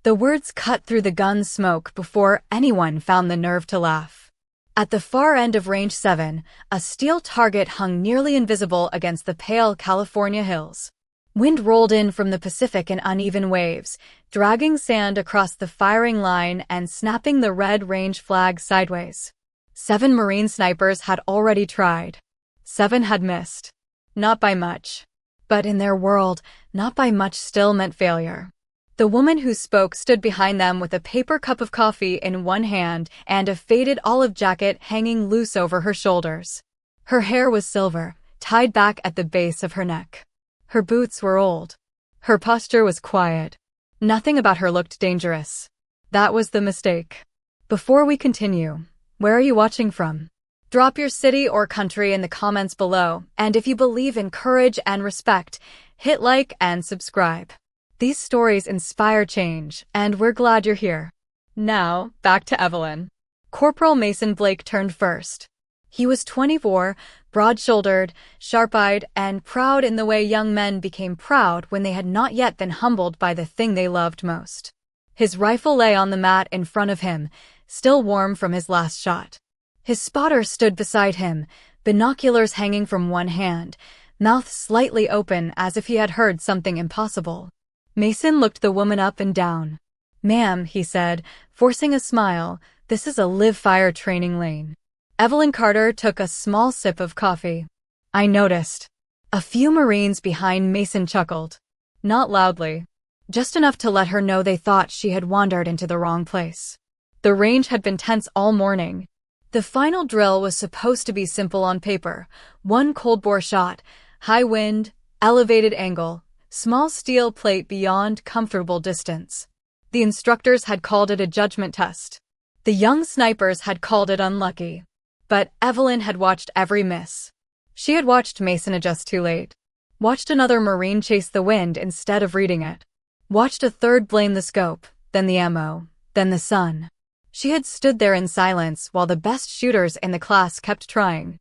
The words cut through the gun's smoke before anyone found the nerve to laugh. At the far end of Range 7, a steel target hung nearly invisible against the pale California hills. Wind rolled in from the Pacific in uneven waves, dragging sand across the firing line and snapping the red range flag sideways. 7 Marine snipers had already tried. 7 had missed. Not by much. But in their world, not by much still meant failure. The woman who spoke stood behind them with a paper cup of coffee in one hand and a faded olive jacket hanging loose over her shoulders. Her hair was silver, tied back at the base of her neck. Her boots were old. Her posture was quiet. Nothing about her looked dangerous. That was the mistake. Before we continue, where are you watching from? Drop your city or country in the comments below, and if you believe in courage and respect, hit like and subscribe. These stories inspire change, and we're glad you're here. Now, back to Evelyn. Corporal Mason Blake turned first. He was 24, broad-shouldered, sharp-eyed, and proud in the way young men became proud when they had not yet been humbled by the thing they loved most. His rifle lay on the mat in front of him, still warm from his last shot. His spotter stood beside him, binoculars hanging from one hand, mouth slightly open as if he had heard something impossible. Mason looked the woman up and down. "Ma'am," he said, forcing a smile, "this is a live-fire training lane." Evelyn Carter took a small sip of coffee. "I noticed." A few Marines behind Mason chuckled. Not loudly. Just enough to let her know they thought she had wandered into the wrong place. The range had been tense all morning. The final drill was supposed to be simple on paper. 1 cold-bore shot, high wind, elevated angle, small steel plate beyond comfortable distance. The instructors had called it a judgment test. The young snipers had called it unlucky. But Evelyn had watched every miss. She had watched Mason adjust too late. Watched another Marine chase the wind instead of reading it. Watched a third blame the scope, then the ammo, then the sun. She had stood there in silence while the best shooters in the class kept trying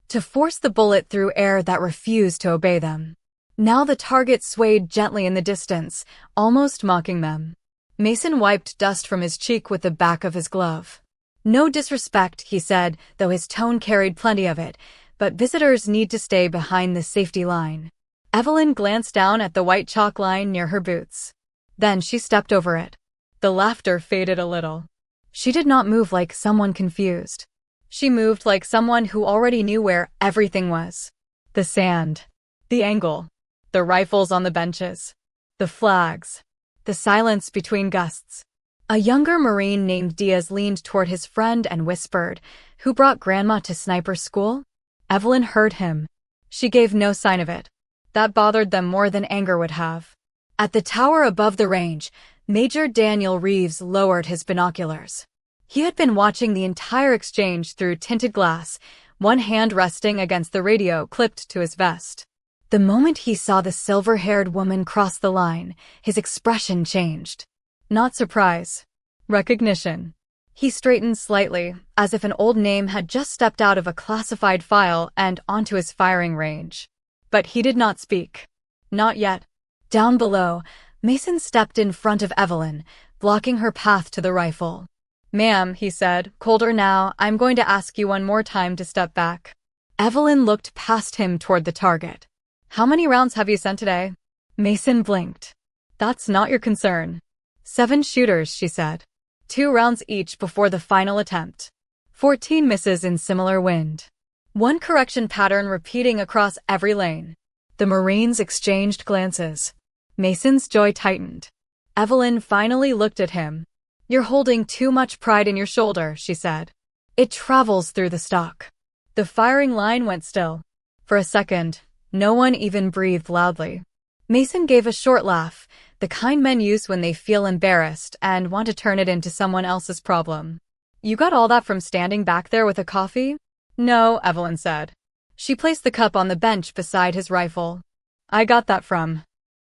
to force the bullet through air that refused to obey them. Now the target swayed gently in the distance, almost mocking them. Mason wiped dust from his cheek with the back of his glove. "No disrespect," he said, though his tone carried plenty of it, "but visitors need to stay behind the safety line." Evelyn glanced down at the white chalk line near her boots. Then she stepped over it. The laughter faded a little. She did not move like someone confused. She moved like someone who already knew where everything was. The sand. The angle. The rifles on the benches. The flags. The silence between gusts. A younger Marine named Diaz leaned toward his friend and whispered, "Who brought Grandma to sniper school?" Evelyn heard him. She gave no sign of it. That bothered them more than anger would have. At the tower above the range, Major Daniel Reeves lowered his binoculars. He had been watching the entire exchange through tinted glass, one hand resting against the radio clipped to his vest. The moment he saw the silver-haired woman cross the line, his expression changed. Not surprise. Recognition. He straightened slightly, as if an old name had just stepped out of a classified file and onto his firing range. But he did not speak. Not yet. Down below, Mason stepped in front of Evelyn, blocking her path to the rifle. "Ma'am," he said, colder now, "I'm going to ask you one more time to step back." Evelyn looked past him toward the target. "How many rounds have you sent today?" Mason blinked. "That's not your concern." 7 shooters, she said. 2 rounds each before the final attempt. 14 misses in similar wind. 1 correction pattern repeating across every lane. The Marines exchanged glances. Mason's jaw tightened. Evelyn finally looked at him. "You're holding too much pride in your shoulder," she said. "It travels through the stock." The firing line went still. For a second, no one even breathed loudly. Mason gave a short laugh, the kind men use when they feel embarrassed and want to turn it into someone else's problem. "You got all that from standing back there with a coffee?" "No," Evelyn said. She placed the cup on the bench beside his rifle. "I got that from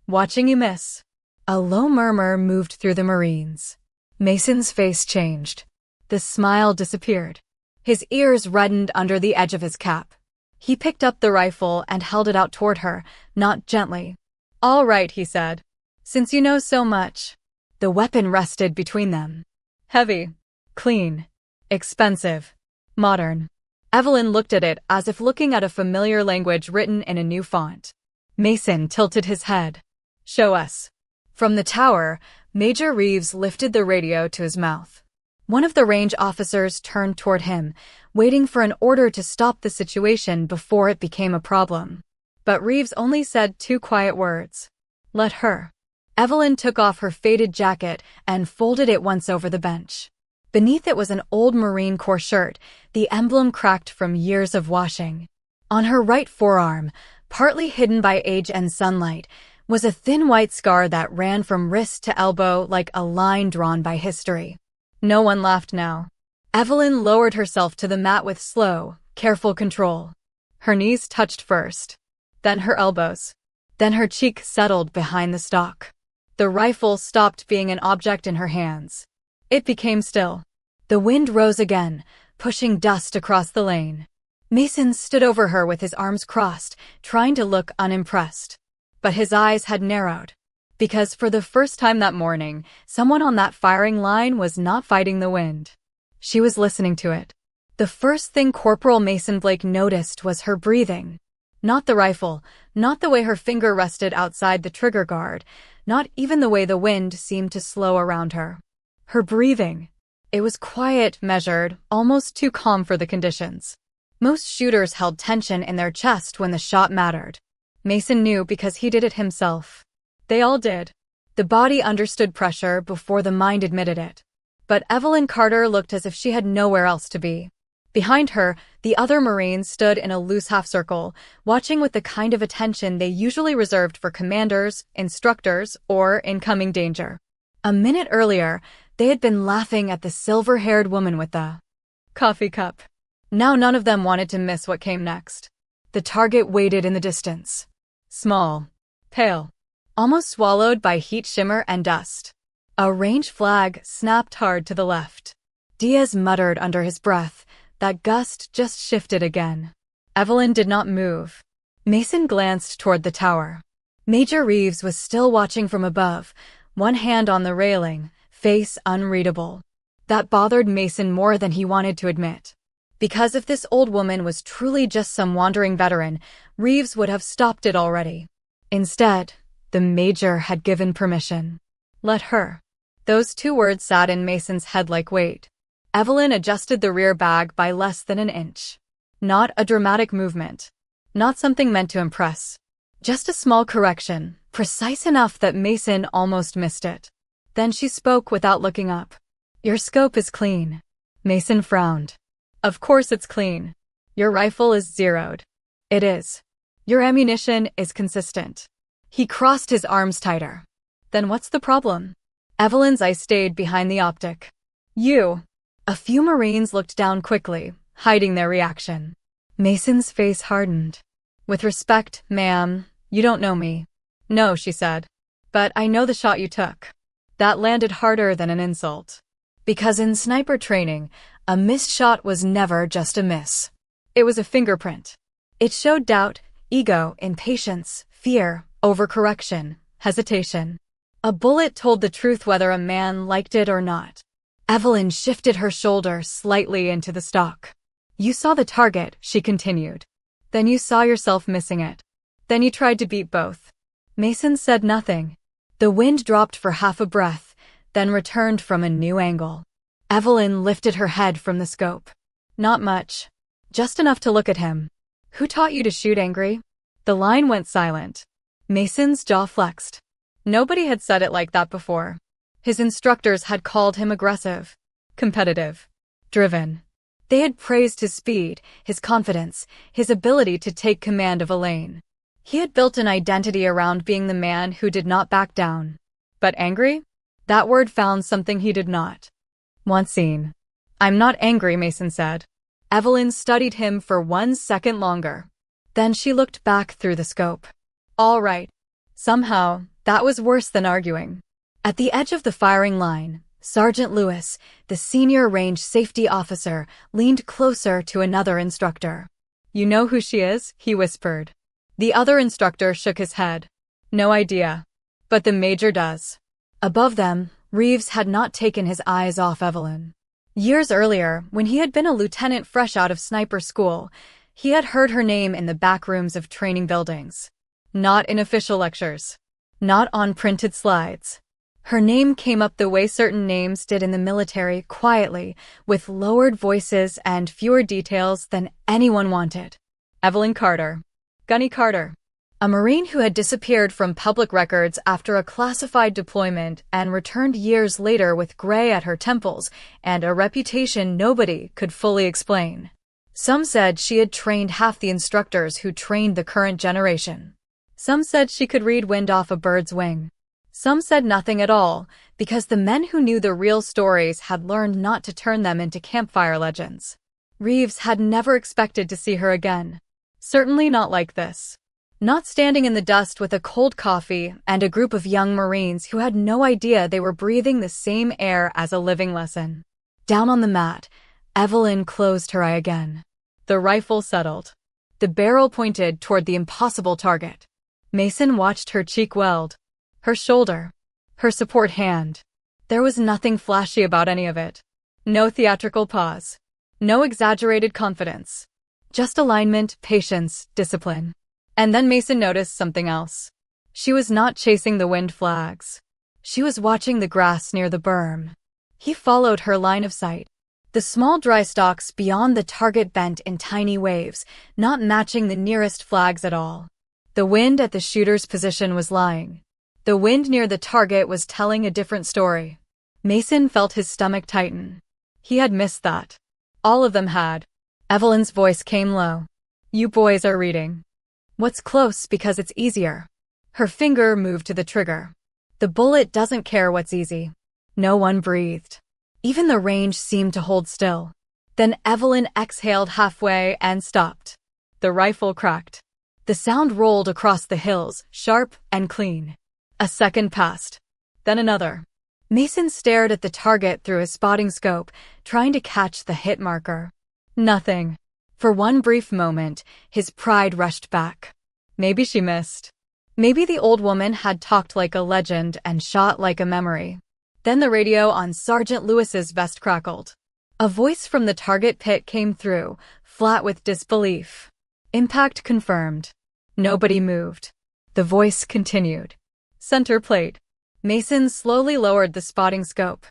watching you miss." A low murmur moved through the Marines. Mason's face changed. The smile disappeared. His ears reddened under the edge of his cap. He picked up the rifle and held it out toward her, not gently. "All right," he said. "Since you know so much." The weapon rested between them. Heavy, clean, expensive, modern. Evelyn looked at it as if looking at a familiar language written in a new font. Mason tilted his head. "Show us." From the tower, Major Reeves lifted the radio to his mouth. One of the range officers turned toward him, waiting for an order to stop the situation before it became a problem. But Reeves only said 2 quiet words. "Let her." Evelyn took off her faded jacket and folded it once over the bench. Beneath it was an old Marine Corps shirt, the emblem cracked from years of washing. On her right forearm, partly hidden by age and sunlight, was a thin white scar that ran from wrist to elbow like a line drawn by history. No one laughed now. Evelyn lowered herself to the mat with slow, careful control. Her knees touched first, then her elbows. Then her cheek settled behind the stock. The rifle stopped being an object in her hands. It became still. The wind rose again, pushing dust across the lane. Mason stood over her with his arms crossed, trying to look unimpressed. But his eyes had narrowed. Because for the first time that morning, someone on that firing line was not fighting the wind. She was listening to it. The first thing Corporal Mason Blake noticed was her breathing. Not the rifle, not the way her finger rested outside the trigger guard, not even the way the wind seemed to slow around her. Her breathing. It was quiet, measured, almost too calm for the conditions. Most shooters held tension in their chest when the shot mattered. Mason knew because he did it himself. They all did. The body understood pressure before the mind admitted it. But Evelyn Carter looked as if she had nowhere else to be. Behind her, the other Marines stood in a loose half-circle, watching with the kind of attention they usually reserved for commanders, instructors, or incoming danger. A minute earlier, they had been laughing at the silver-haired woman with the coffee cup. Now none of them wanted to miss what came next. The target waited in the distance. Small, pale, almost swallowed by heat, shimmer, and dust. A range flag snapped hard to the left. Diaz muttered under his breath. That gust just shifted again. Evelyn did not move. Mason glanced toward the tower. Major Reeves was still watching from above, one hand on the railing, face unreadable. That bothered Mason more than he wanted to admit. Because if this old woman was truly just some wandering veteran, Reeves would have stopped it already. Instead, the Major had given permission. Let her. Those 2 words sat in Mason's head like weight. Evelyn adjusted the rear bag by less than an inch. Not a dramatic movement. Not something meant to impress. Just a small correction, precise enough that Mason almost missed it. Then she spoke without looking up. "Your scope is clean." Mason frowned. "Of course it's clean. Your rifle is zeroed." "It is. Your ammunition is consistent." He crossed his arms tighter. "Then what's the problem?" Evelyn's eyes stayed behind the optic. "You." A few Marines looked down quickly, hiding their reaction. Mason's face hardened. "With respect, ma'am, you don't know me." "No," she said. "But I know the shot you took." That landed harder than an insult. Because in sniper training, a missed shot was never just a miss. It was a fingerprint. It showed doubt, ego, impatience, fear, overcorrection, hesitation. A bullet told the truth whether a man liked it or not. Evelyn shifted her shoulder slightly into the stock. "You saw the target," she continued. "Then you saw yourself missing it. Then you tried to beat both." Mason said nothing. The wind dropped for half a breath, then returned from a new angle. Evelyn lifted her head from the scope. "Not much. Just enough to look at him." "Who taught you to shoot angry?" The line went silent. Mason's jaw flexed. Nobody had said it like that before. His instructors had called him aggressive, competitive, driven. They had praised his speed, his confidence, his ability to take command of a lane. He had built an identity around being the man who did not back down. But angry? That word found something he did not want seen. "I'm not angry," Mason said. Evelyn studied him for 1 second longer. Then she looked back through the scope. All right. Somehow, that was worse than arguing. At the edge of the firing line, Sergeant Lewis, the senior range safety officer, leaned closer to another instructor. "You know who she is?" he whispered. The other instructor shook his head. "No idea. But the Major does." Above them, Reeves had not taken his eyes off Evelyn. Years earlier, when he had been a lieutenant fresh out of sniper school, he had heard her name in the back rooms of training buildings. Not in official lectures. Not on printed slides. Her name came up the way certain names did in the military, quietly, with lowered voices and fewer details than anyone wanted. Evelyn Carter. Gunny Carter. A Marine who had disappeared from public records after a classified deployment and returned years later with gray at her temples and a reputation nobody could fully explain. Some said she had trained half the instructors who trained the current generation. Some said she could read wind off a bird's wing. Some said nothing at all, because the men who knew the real stories had learned not to turn them into campfire legends. Reeves had never expected to see her again. Certainly not like this. Not standing in the dust with a cold coffee and a group of young Marines who had no idea they were breathing the same air as a living lesson. Down on the mat, Evelyn closed her eye again. The rifle settled. The barrel pointed toward the impossible target. Mason watched her cheek weld. Her shoulder. Her support hand. There was nothing flashy about any of it. No theatrical pause. No exaggerated confidence. Just alignment, patience, discipline. And then Mason noticed something else. She was not chasing the wind flags. She was watching the grass near the berm. He followed her line of sight. The small dry stalks beyond the target bent in tiny waves, not matching the nearest flags at all. The wind at the shooter's position was lying. The wind near the target was telling a different story. Mason felt his stomach tighten. He had missed that. All of them had. Evelyn's voice came low. You boys are reading. What's close because it's easier. Her finger moved to the trigger. The bullet doesn't care what's easy. No one breathed. Even the range seemed to hold still. Then Evelyn exhaled halfway and stopped. The rifle cracked. The sound rolled across the hills, sharp and clean. A second passed. Then another. Mason stared at the target through his spotting scope, trying to catch the hit marker. Nothing. For one brief moment, his pride rushed back. Maybe she missed. Maybe the old woman had talked like a legend and shot like a memory. Then the radio on Sergeant Lewis's vest crackled. A voice from the target pit came through, flat with disbelief. Impact confirmed. Nobody moved. The voice continued. Center plate. Mason slowly lowered the spotting scope.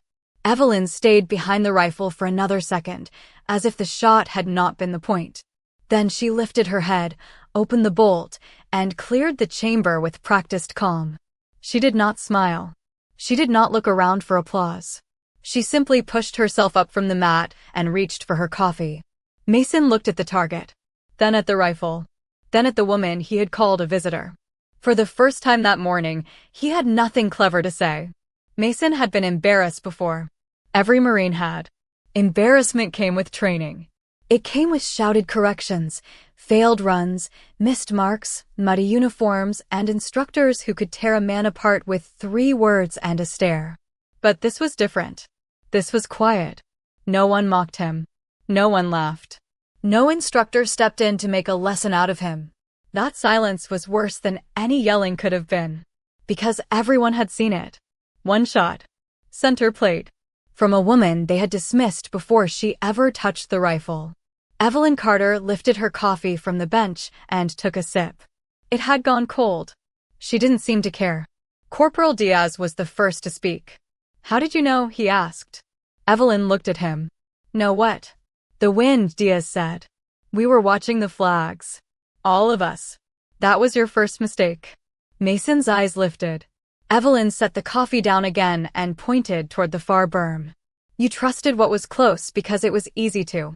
Evelyn stayed behind the rifle for another second, as if the shot had not been the point. Then she lifted her head, opened the bolt, and cleared the chamber with practiced calm. She did not smile. She did not look around for applause. She simply pushed herself up from the mat and reached for her coffee. Mason looked at the target, then at the rifle, then at the woman he had called a visitor. For the first time that morning, he had nothing clever to say. Mason had been embarrassed before. Every Marine had. Embarrassment came with training. It came with shouted corrections, failed runs, missed marks, muddy uniforms, and instructors who could tear a man apart with 3 words and a stare. But this was different. This was quiet. No one mocked him. No one laughed. No instructor stepped in to make a lesson out of him. That silence was worse than any yelling could have been. Because everyone had seen it. One shot. Center plate. From a woman they had dismissed before she ever touched the rifle. Evelyn Carter lifted her coffee from the bench and took a sip. It had gone cold. She didn't seem to care. Corporal Diaz was the first to speak. How did you know? He asked. Evelyn looked at him. Know what? The wind, Diaz said. We were watching the flags. All of us. That was your first mistake. Mason's eyes lifted. Evelyn set the coffee down again and pointed toward the far berm. You trusted what was close because it was easy to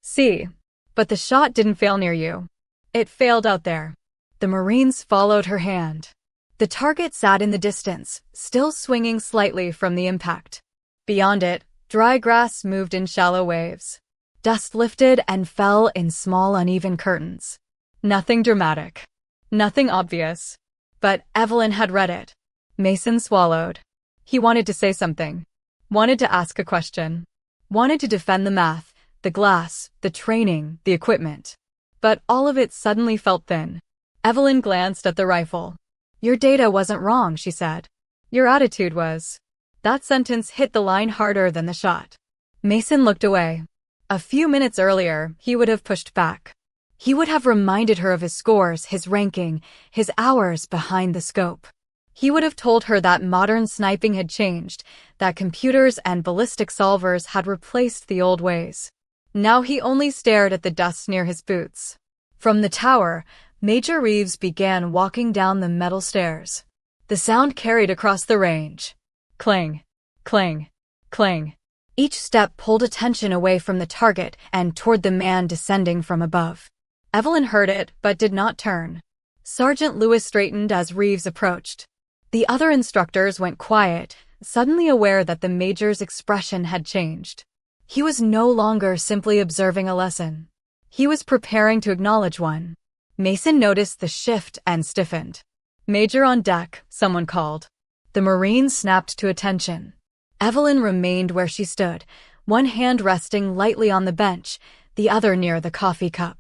see. But the shot didn't fail near you. It failed out there. The Marines followed her hand. The target sat in the distance, still swinging slightly from the impact. Beyond it, dry grass moved in shallow waves. Dust lifted and fell in small uneven curtains. Nothing dramatic. Nothing obvious. But Evelyn had read it. Mason swallowed. He wanted to say something. Wanted to ask a question. Wanted to defend the math, the glass, the training, the equipment. But all of it suddenly felt thin. Evelyn glanced at the rifle. Your data wasn't wrong, she said. Your attitude was. That sentence hit the line harder than the shot. Mason looked away. A few minutes earlier, he would have pushed back. He would have reminded her of his scores, his ranking, his hours behind the scope. He would have told her that modern sniping had changed, that computers and ballistic solvers had replaced the old ways. Now he only stared at the dust near his boots. From the tower, Major Reeves began walking down the metal stairs. The sound carried across the range. Clang, clang, clang. Each step pulled attention away from the target and toward the man descending from above. Evelyn heard it, but did not turn. Sergeant Lewis straightened as Reeves approached. The other instructors went quiet, suddenly aware that the major's expression had changed. He was no longer simply observing a lesson. He was preparing to acknowledge one. Mason noticed the shift and stiffened. "Major on deck," someone called. The Marine snapped to attention. Evelyn remained where she stood, one hand resting lightly on the bench, the other near the coffee cup.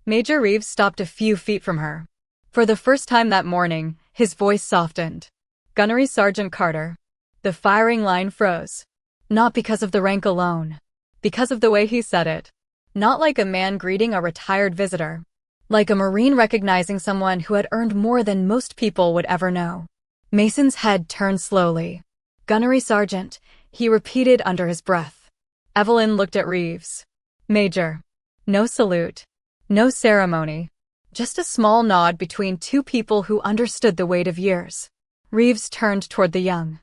Major Reeves stopped a few feet from her. For the first time that morning, his voice softened. "Gunnery Sergeant Carter." The firing line froze. Not because of the rank alone. Because of the way he said it. Not like a man greeting a retired visitor. Like a Marine recognizing someone who had earned more than most people would ever know. Mason's head turned slowly. "Gunnery Sergeant," he repeated under his breath. Evelyn looked at Reeves. "Major." No salute. No ceremony. Just a small nod between two people who understood the weight of years. Reeves turned toward the young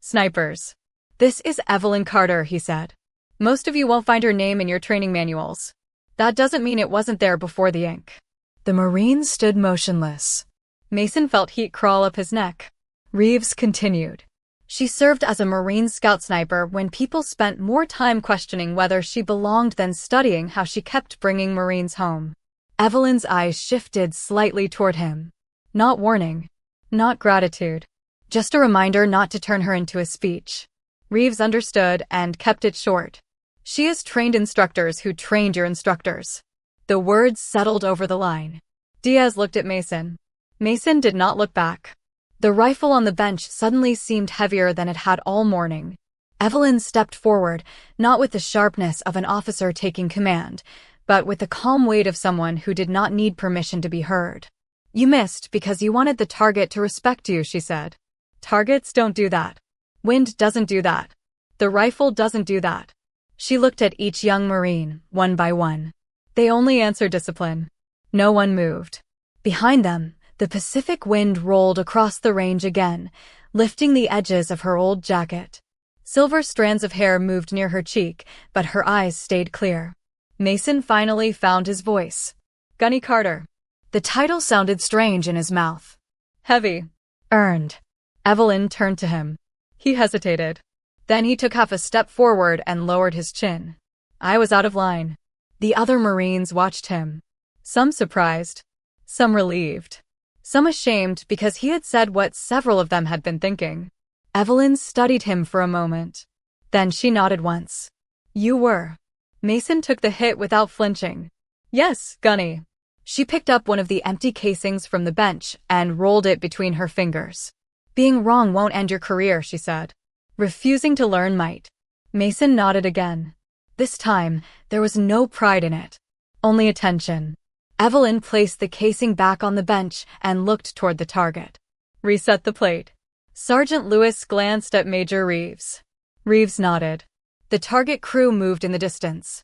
snipers. "This is Evelyn Carter," he said. "Most of you won't find her name in your training manuals. That doesn't mean it wasn't there before the ink." The Marine stood motionless. Mason felt heat crawl up his neck. Reeves continued. "She served as a Marine scout sniper when people spent more time questioning whether she belonged than studying how she kept bringing Marines home." Evelyn's eyes shifted slightly toward him. Not warning. Not gratitude. Just a reminder not to turn her into a speech. Reeves understood and kept it short. "She has trained instructors who trained your instructors." The words settled over the line. Diaz looked at Mason. Mason did not look back. The rifle on the bench suddenly seemed heavier than it had all morning. Evelyn stepped forward, not with the sharpness of an officer taking command, but with the calm weight of someone who did not need permission to be heard. "You missed because you wanted the target to respect you," she said. "Targets don't do that. Wind doesn't do that. The rifle doesn't do that." She looked at each young Marine, one by one. They only answered discipline. No one moved. Behind them, the Pacific wind rolled across the range again, lifting the edges of her old jacket. Silver strands of hair moved near her cheek, but her eyes stayed clear. Mason finally found his voice. "Gunny Carter." The title sounded strange in his mouth. Heavy. Earned. Evelyn turned to him. He hesitated. Then he took half a step forward and lowered his chin. I was out of line. The other Marines watched him. Some surprised. Some relieved. Some ashamed because he had said what several of them had been thinking. Evelyn studied him for a moment. Then she nodded once. "You were." Mason took the hit without flinching. "Yes, Gunny." She picked up one of the empty casings from the bench and rolled it between her fingers. "Being wrong won't end your career," she said. "Refusing to learn might." Mason nodded again. This time, there was no pride in it. Only attention. Evelyn placed the casing back on the bench and looked toward the target. "Reset the plate." Sergeant Lewis glanced at Major Reeves. Reeves nodded. The target crew moved in the distance.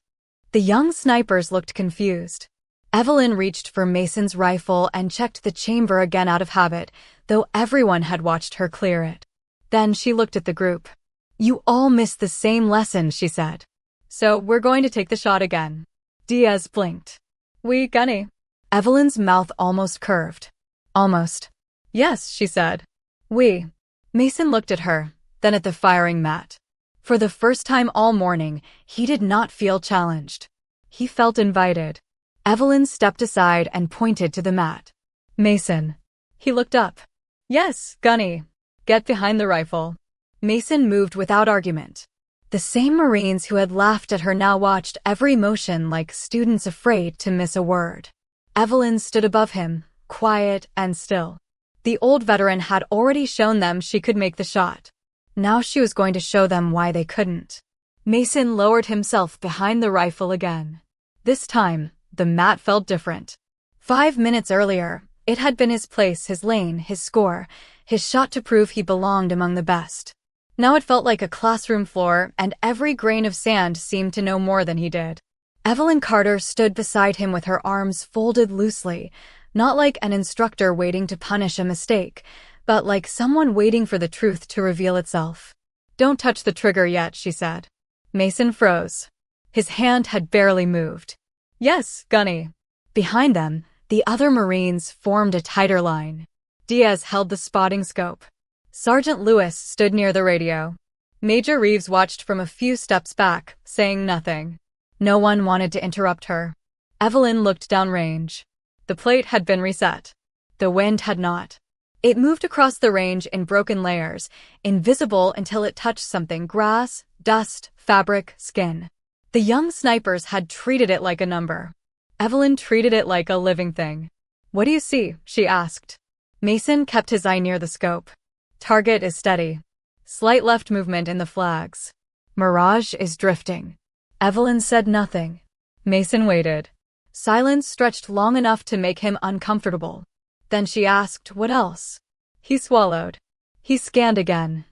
The young snipers looked confused. Evelyn reached for Mason's rifle and checked the chamber again out of habit, though everyone had watched her clear it. Then she looked at the group. "You all missed the same lesson," she said. "So we're going to take the shot again." Diaz blinked. "We, Gunny." Evelyn's mouth almost curved. "Almost." "Yes," she said. "We." Mason looked at her, then at the firing mat. For the first time all morning, he did not feel challenged. He felt invited. Evelyn stepped aside and pointed to the mat. "Mason." He looked up. "Yes, Gunny. Get behind the rifle." Mason moved without argument. The same Marines who had laughed at her now watched every motion like students afraid to miss a word. Evelyn stood above him, quiet and still. The old veteran had already shown them she could make the shot. Now she was going to show them why they couldn't. Mason lowered himself behind the rifle again. This time, the mat felt different. 5 minutes earlier, it had been his place, his lane, his score, his shot to prove he belonged among the best. Now it felt like a classroom floor, and every grain of sand seemed to know more than he did. Evelyn Carter stood beside him with her arms folded loosely, not like an instructor waiting to punish a mistake, but like someone waiting for the truth to reveal itself. "Don't touch the trigger yet," she said. Mason froze. His hand had barely moved. "Yes, Gunny." Behind them, the other Marines formed a tighter line. Diaz held the spotting scope. Sergeant Lewis stood near the radio. Major Reeves watched from a few steps back, saying nothing. No one wanted to interrupt her. Evelyn looked downrange. The plate had been reset. The wind had not. It moved across the range in broken layers, invisible until it touched something: grass, dust, fabric, skin. The young snipers had treated it like a number. Evelyn treated it like a living thing. "What do you see?" she asked. Mason kept his eye near the scope. "Target is steady. Slight left movement in the flags. Mirage is drifting." Evelyn said nothing. Mason waited. Silence stretched long enough to make him uncomfortable. Then she asked, "What else?" He swallowed. He scanned again.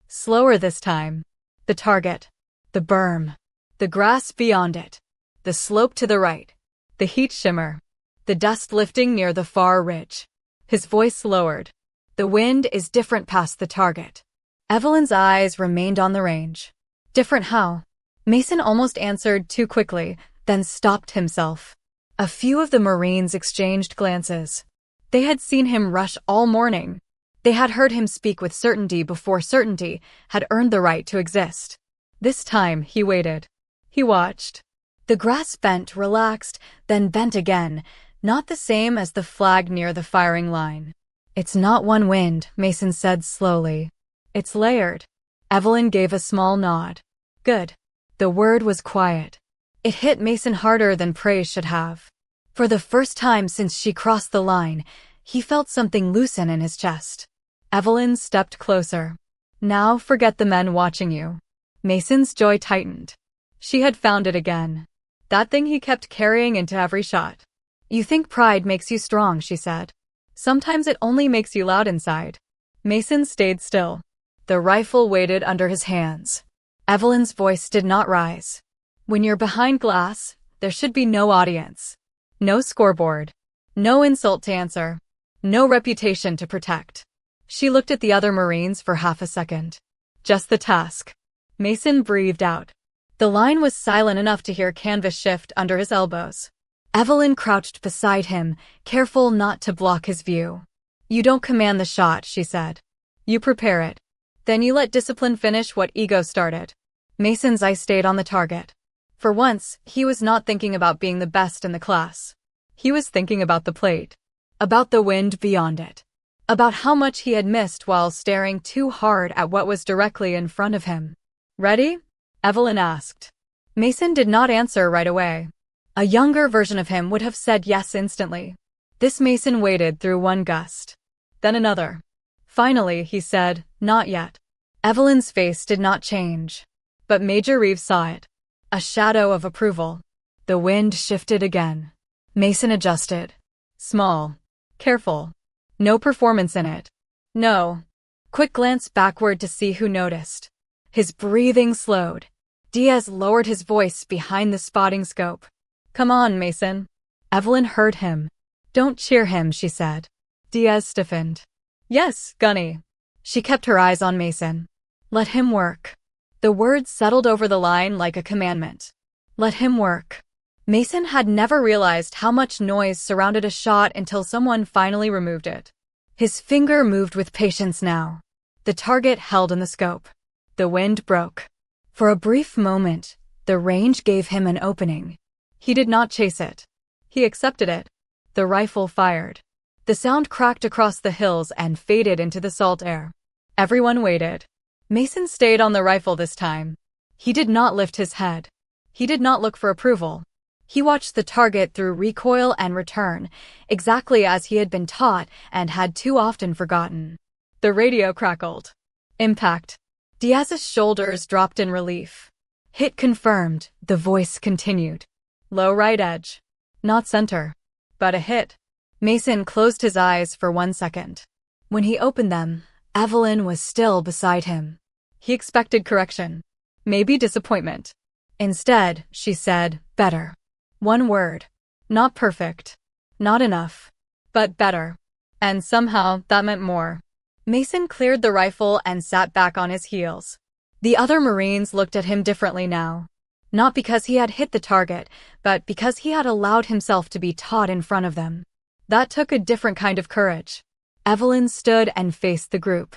Slower this time. The target. The berm. The grass beyond it. The slope to the right. The heat shimmer. The dust lifting near the far ridge. His voice lowered. "The wind is different past the target." Evelyn's eyes remained on the range. Different how? Mason almost answered too quickly, then stopped himself. A few of the Marines exchanged glances. They had seen him rush all morning. They had heard him speak with certainty before certainty had earned the right to exist. This time, he waited. He watched. The grass bent, relaxed, then bent again, not the same as the flag near the firing line. "It's not one wind," Mason said slowly. "It's layered." Evelyn gave a small nod. "Good." The word was quiet. It hit Mason harder than praise should have. For the first time since she crossed the line, he felt something loosen in his chest. Evelyn stepped closer. "Now forget the men watching you." Mason's joy tightened. She had found it again. That thing he kept carrying into every shot. "You think pride makes you strong," she said. "Sometimes it only makes you loud inside." Mason stayed still. The rifle waited under his hands. Evelyn's voice did not rise. "When you're behind glass, there should be no audience. No scoreboard. No insult to answer. No reputation to protect." She looked at the other Marines for half a second. "Just the task." Mason breathed out. The line was silent enough to hear canvas shift under his elbows. Evelyn crouched beside him, careful not to block his view. "You don't command the shot," she said. "You prepare it. Then you let discipline finish what ego started." Mason's eye stayed on the target. For once, he was not thinking about being the best in the class. He was thinking about the plate. About the wind beyond it. About how much he had missed while staring too hard at what was directly in front of him. "Ready?" Evelyn asked. Mason did not answer right away. A younger version of him would have said yes instantly. This Mason waited through one gust. Then another. Finally, he said, "Not yet." Evelyn's face did not change. But Major Reeves saw it. A shadow of approval. The wind shifted again. Mason adjusted. Small. Careful. No performance in it. No. Quick glance backward to see who noticed. His breathing slowed. Diaz lowered his voice behind the spotting scope. "Come on, Mason." Evelyn heard him. "Don't cheer him," she said. Diaz stiffened. "Yes, Gunny." She kept her eyes on Mason. "Let him work." The words settled over the line like a commandment. Let him work. Mason had never realized how much noise surrounded a shot until someone finally removed it. His finger moved with patience now. The target held in the scope. The wind broke. For a brief moment, the range gave him an opening. He did not chase it. He accepted it. The rifle fired. The sound cracked across the hills and faded into the salt air. Everyone waited. Mason stayed on the rifle this time. He did not lift his head. He did not look for approval. He watched the target through recoil and return, exactly as he had been taught and had too often forgotten. The radio crackled. Impact. Diaz's shoulders dropped in relief. Hit confirmed, the voice continued. Low right edge. Not center. But a hit. Mason closed his eyes for 1 second. When he opened them, Evelyn was still beside him. He expected correction. Maybe disappointment. Instead, she said, better. One word. Not perfect. Not enough. But better. And somehow, that meant more. Mason cleared the rifle and sat back on his heels. The other Marines looked at him differently now. Not because he had hit the target, but because he had allowed himself to be taught in front of them. That took a different kind of courage. Evelyn stood and faced the group.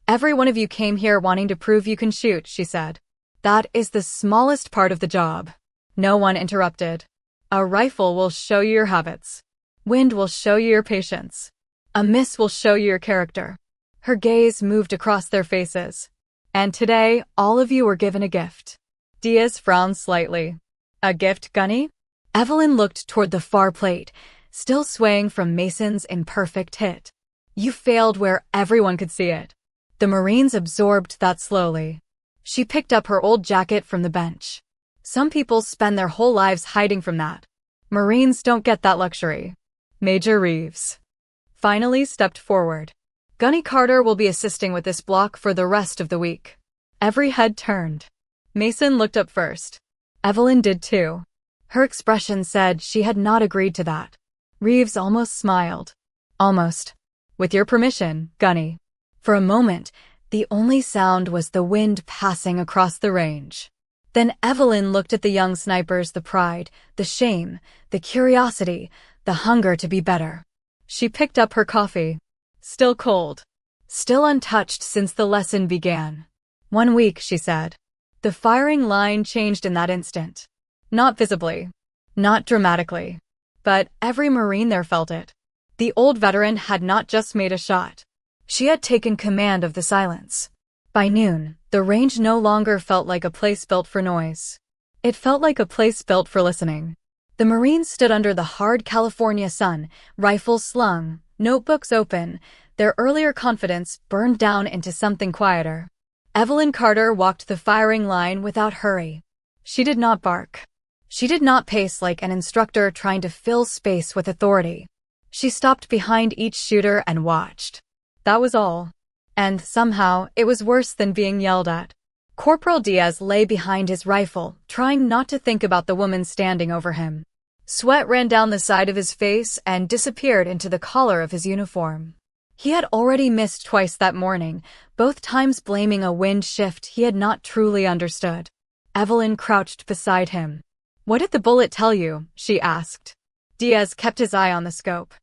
Every one of you came here wanting to prove you can shoot, she said. That is the smallest part of the job. No one interrupted. A rifle will show you your habits. Wind will show you your patience. A miss will show you your character. Her gaze moved across their faces. And today, all of you were given a gift. Diaz frowned slightly. A gift, Gunny? Evelyn looked toward the far plate, still swaying from Mason's imperfect hit. You failed where everyone could see it. The Marines absorbed that slowly. She picked up her old jacket from the bench. Some people spend their whole lives hiding from that. Marines don't get that luxury. Major Reeves finally stepped forward. Gunny Carter will be assisting with this block for the rest of the week. Every head turned. Mason looked up first. Evelyn did too. Her expression said she had not agreed to that. Reeves almost smiled. Almost. With your permission, Gunny. For a moment, the only sound was the wind passing across the range. Then Evelyn looked at the young snipers, the pride, the shame, the curiosity, the hunger to be better. She picked up her coffee. Still cold. Still untouched since the lesson began. 1 week, she said. The firing line changed in that instant. Not visibly. Not dramatically. But every Marine there felt it. The old veteran had not just made a shot. She had taken command of the silence. By noon, the range no longer felt like a place built for noise. It felt like a place built for listening. The Marines stood under the hard California sun, rifles slung, notebooks open, their earlier confidence burned down into something quieter. Evelyn Carter walked the firing line without hurry. She did not bark. She did not pace like an instructor trying to fill space with authority. She stopped behind each shooter and watched. That was all. And somehow, it was worse than being yelled at. Corporal Diaz lay behind his rifle, trying not to think about the woman standing over him. Sweat ran down the side of his face and disappeared into the collar of his uniform. He had already missed twice that morning, both times blaming a wind shift he had not truly understood. Evelyn crouched beside him. What did the bullet tell you? She asked. Diaz kept his eye on the scope.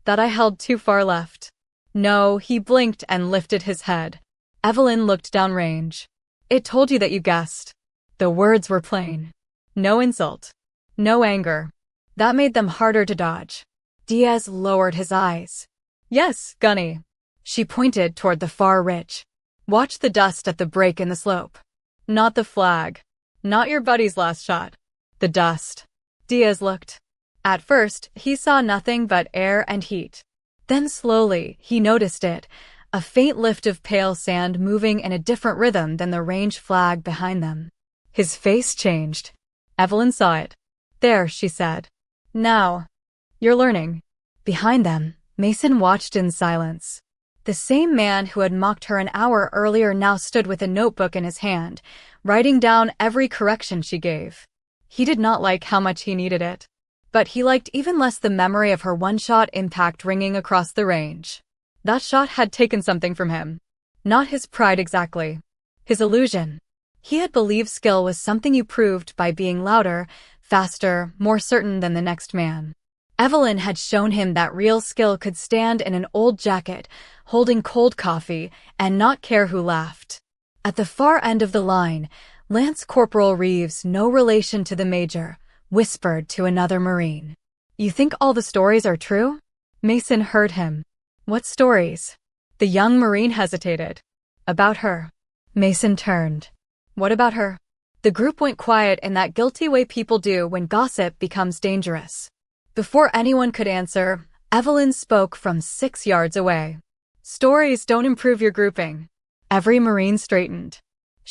That I held too far left. No, he blinked and lifted his head. Evelyn looked downrange. It told you that you guessed. The words were plain. No insult. No anger. That made them harder to dodge. Diaz lowered his eyes. Yes, Gunny. She pointed toward the far ridge. Watch the dust at the break in the slope. Not the flag. Not your buddy's last shot. The dust. Diaz looked. At first, he saw nothing but air and heat. Then slowly, he noticed it, a faint lift of pale sand moving in a different rhythm than the range flag behind them. His face changed. Evelyn saw it. There, she said. Now. You're learning. Behind them, Mason watched in silence. The same man who had mocked her an hour earlier now stood with a notebook in his hand, writing down every correction she gave. He did not like how much he needed it. But he liked even less the memory of her one-shot impact ringing across the range. That shot had taken something from him. Not his pride exactly. His illusion. He had believed skill was something you proved by being louder, faster, more certain than the next man. Evelyn had shown him that real skill could stand in an old jacket, holding cold coffee, and not care who laughed. At the far end of the line, Lance Corporal Reeves, no relation to the major, whispered to another Marine. You think all the stories are true? Mason heard him. What stories? The young Marine hesitated. About her. Mason turned. What about her? The group went quiet in that guilty way people do when gossip becomes dangerous. Before anyone could answer, Evelyn spoke from 6 yards away. Stories don't improve your grouping. Every Marine straightened.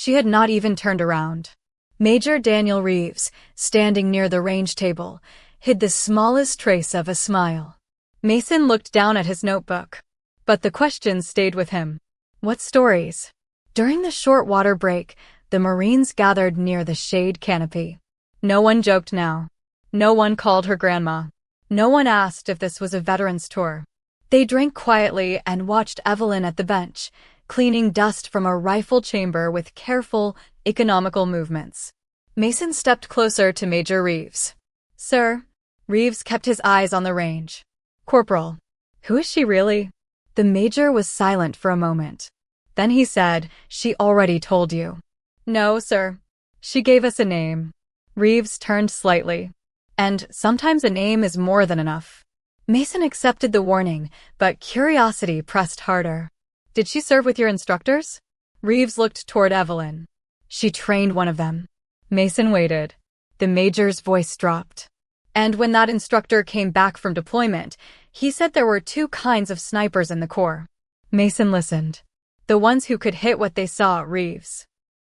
She had not even turned around. Major Daniel Reeves, standing near the range table, hid the smallest trace of a smile. Mason looked down at his notebook. But the questions stayed with him. What stories? During the short water break, the Marines gathered near the shade canopy. No one joked now. No one called her grandma. No one asked if this was a veterans tour. They drank quietly and watched Evelyn at the bench, cleaning dust from a rifle chamber with careful, economical movements. Mason stepped closer to Major Reeves. Sir. Reeves kept his eyes on the range. Corporal. Who is she really? The major was silent for a moment. Then he said, She already told you. No, sir. She gave us a name. Reeves turned slightly. And sometimes a name is more than enough. Mason accepted the warning, but curiosity pressed harder. Did she serve with your instructors? Reeves looked toward Evelyn. She trained one of them. Mason waited. The major's voice dropped. And when that instructor came back from deployment, he said there were two kinds of snipers in the Corps. Mason listened. The ones who could hit what they saw, Reeves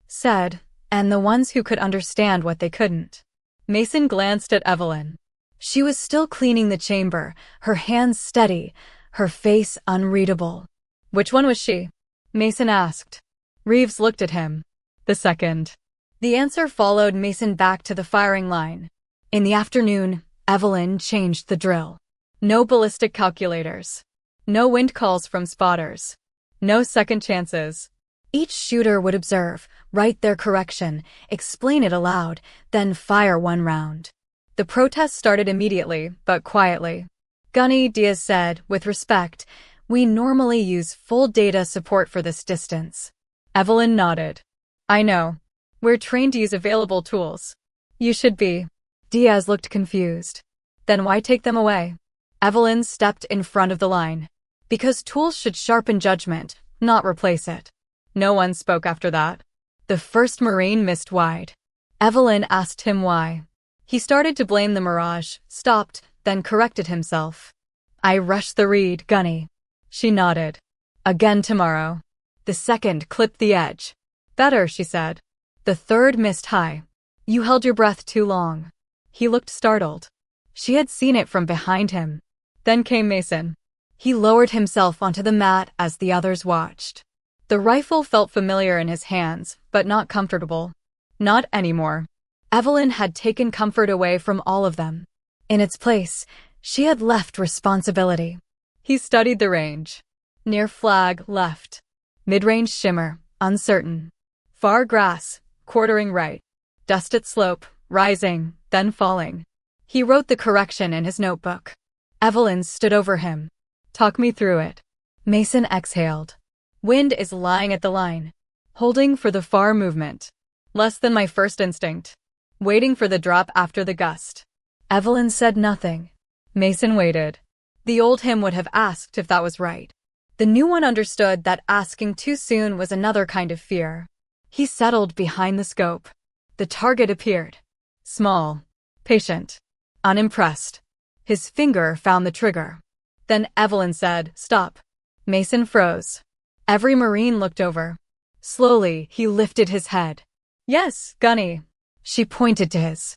said, and the ones who could understand what they couldn't. Mason glanced at Evelyn. She was still cleaning the chamber, her hands steady, her face unreadable. Which one was she? Mason asked. Reeves looked at him. The second. The answer followed Mason back to the firing line. In the afternoon, Evelyn changed the drill. No ballistic calculators. No wind calls from spotters. No second chances. Each shooter would observe, write their correction, explain it aloud, then fire one round. The protest started immediately, but quietly. Gunny, Diaz said, with respect, We normally use full data support for this distance. Evelyn nodded. I know. We're trained to use available tools. You should be. Diaz looked confused. Then why take them away? Evelyn stepped in front of the line. Because tools should sharpen judgment, not replace it. No one spoke after that. The first Marine missed wide. Evelyn asked him why. He started to blame the mirage, stopped, then corrected himself. I rushed the read, Gunny. She nodded. Again tomorrow. The second clipped the edge. Better, she said. The third missed high. You held your breath too long. He looked startled. She had seen it from behind him. Then came Mason. He lowered himself onto the mat as the others watched. The rifle felt familiar in his hands, but not comfortable. Not anymore. Evelyn had taken comfort away from all of them. In its place, she had left responsibility. He studied the range. Near flag, left. Mid-range shimmer, uncertain. Far grass, quartering right. Dust at slope, rising, then falling. He wrote the correction in his notebook. Evelyn stood over him. Talk me through it. Mason exhaled. Wind is lying at the line. Holding for the far movement. Less than my first instinct. Waiting for the drop after the gust. Evelyn said nothing. Mason waited. The old him would have asked if that was right. The new one understood that asking too soon was another kind of fear. He settled behind the scope. The target appeared. Small. Patient. Unimpressed. His finger found the trigger. Then Evelyn said, Stop. Mason froze. Every Marine looked over. Slowly, he lifted his head. Yes, Gunny. She pointed to his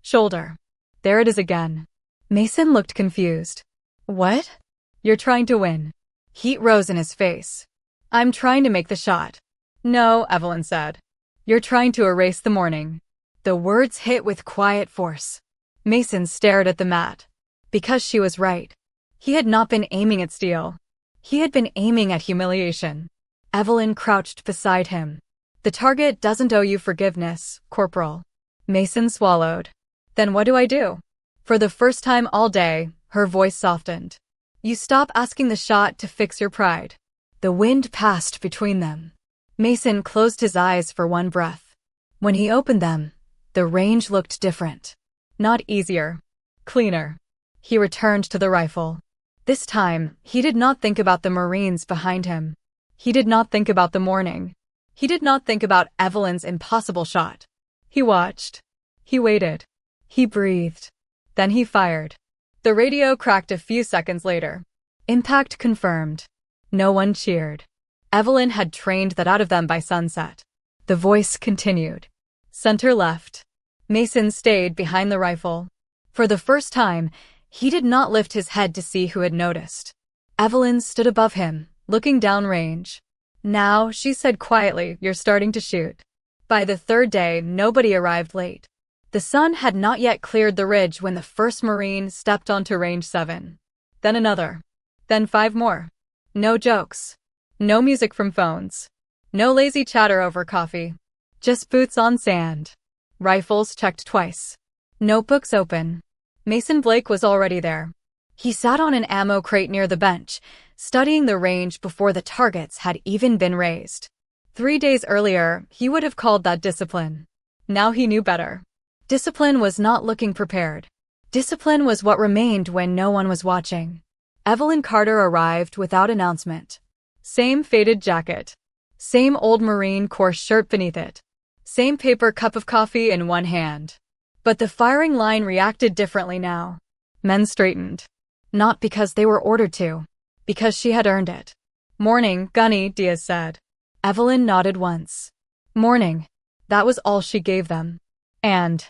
shoulder. There it is again. Mason looked confused. What? You're trying to win. Heat rose in his face. I'm trying to make the shot. No, Evelyn said. You're trying to erase the morning. The words hit with quiet force. Mason stared at the mat. Because she was right. He had not been aiming at steel. He had been aiming at humiliation. Evelyn crouched beside him. The target doesn't owe you forgiveness, Corporal. Mason swallowed. Then what do I do? For the first time all day, her voice softened. You stop asking the shot to fix your pride. The wind passed between them. Mason closed his eyes for one breath. When he opened them, the range looked different. Not easier. Cleaner. He returned to the rifle. This time, he did not think about the Marines behind him. He did not think about the morning. He did not think about Evelyn's impossible shot. He watched. He waited. He breathed. Then he fired. The radio cracked a few seconds later. Impact confirmed. No one cheered. Evelyn had trained that out of them by sunset. The voice continued. Center left. Mason stayed behind the rifle. For the first time, he did not lift his head to see who had noticed. Evelyn stood above him, looking downrange. Now, she said quietly, you're starting to shoot. By the third day, nobody arrived late. The sun had not yet cleared the ridge when the first Marine stepped onto range 7. Then another. Then 5 more. No jokes. No music from phones. No lazy chatter over coffee. Just boots on sand. Rifles checked twice. Notebooks open. Mason Blake was already there. He sat on an ammo crate near the bench, studying the range before the targets had even been raised. 3 days earlier, he would have called that discipline. Now he knew better. Discipline was not looking prepared. Discipline was what remained when no one was watching. Evelyn Carter arrived without announcement. Same faded jacket. Same old Marine Corps shirt beneath it. Same paper cup of coffee in one hand. But the firing line reacted differently now. Men straightened. Not because they were ordered to. Because she had earned it. Morning, Gunny, Diaz said. Evelyn nodded once. Morning. That was all she gave them. And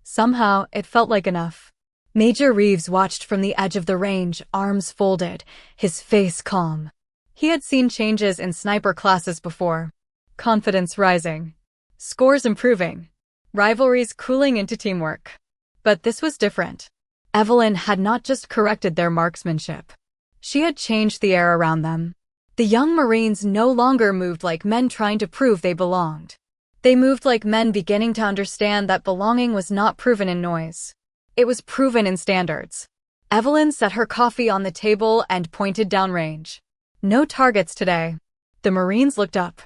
somehow, it felt like enough. Major Reeves watched from the edge of the range, arms folded, his face calm. He had seen changes in sniper classes before. Confidence rising. Scores improving. Rivalries cooling into teamwork. But this was different. Evelyn had not just corrected their marksmanship. She had changed the air around them. The young Marines no longer moved like men trying to prove they belonged. They moved like men beginning to understand that belonging was not proven in noise. It was proven in standards. Evelyn set her coffee on the table and pointed downrange. No targets today. The Marines looked up.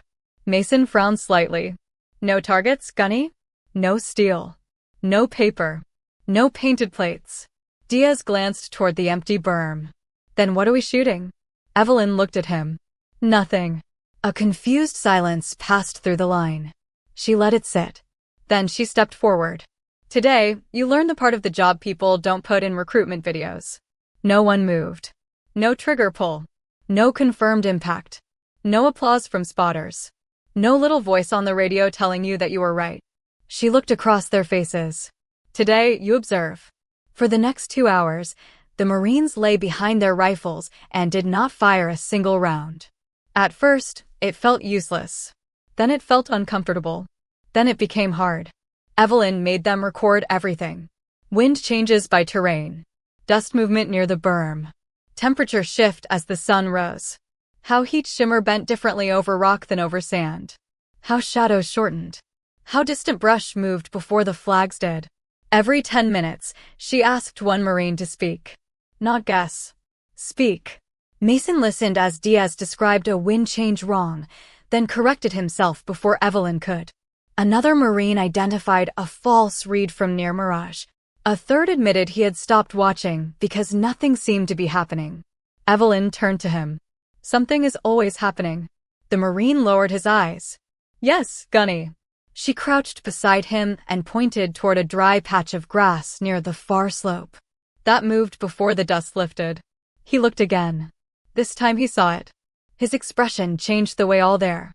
Mason frowned slightly. No targets, Gunny? No steel. No paper. No painted plates. Diaz glanced toward the empty berm. Then what are we shooting? Evelyn looked at him. Nothing. A confused silence passed through the line. She let it sit. Then she stepped forward. Today, you learn the part of the job people don't put in recruitment videos. No one moved. No trigger pull. No confirmed impact. No applause from spotters. No little voice on the radio telling you that you were right. She looked across their faces. Today, you observe. For the next 2 hours, the Marines lay behind their rifles and did not fire a single round. At first, it felt useless. Then it felt uncomfortable. Then it became hard. Evelyn made them record everything. Wind changes by terrain. Dust movement near the berm. Temperature shift as the sun rose. How heat shimmer bent differently over rock than over sand. How shadows shortened. How distant brush moved before the flags did. Every 10 minutes, she asked one Marine to speak. Not guess. Speak. Mason listened as Diaz described a wind change wrong, then corrected himself before Evelyn could. Another Marine identified a false read from near Mirage. A third admitted he had stopped watching because nothing seemed to be happening. Evelyn turned to him. Something is always happening. The Marine lowered his eyes. Yes, Gunny. She crouched beside him and pointed toward a dry patch of grass near the far slope. That moved before the dust lifted. He looked again. This time he saw it. His expression changed the way all there.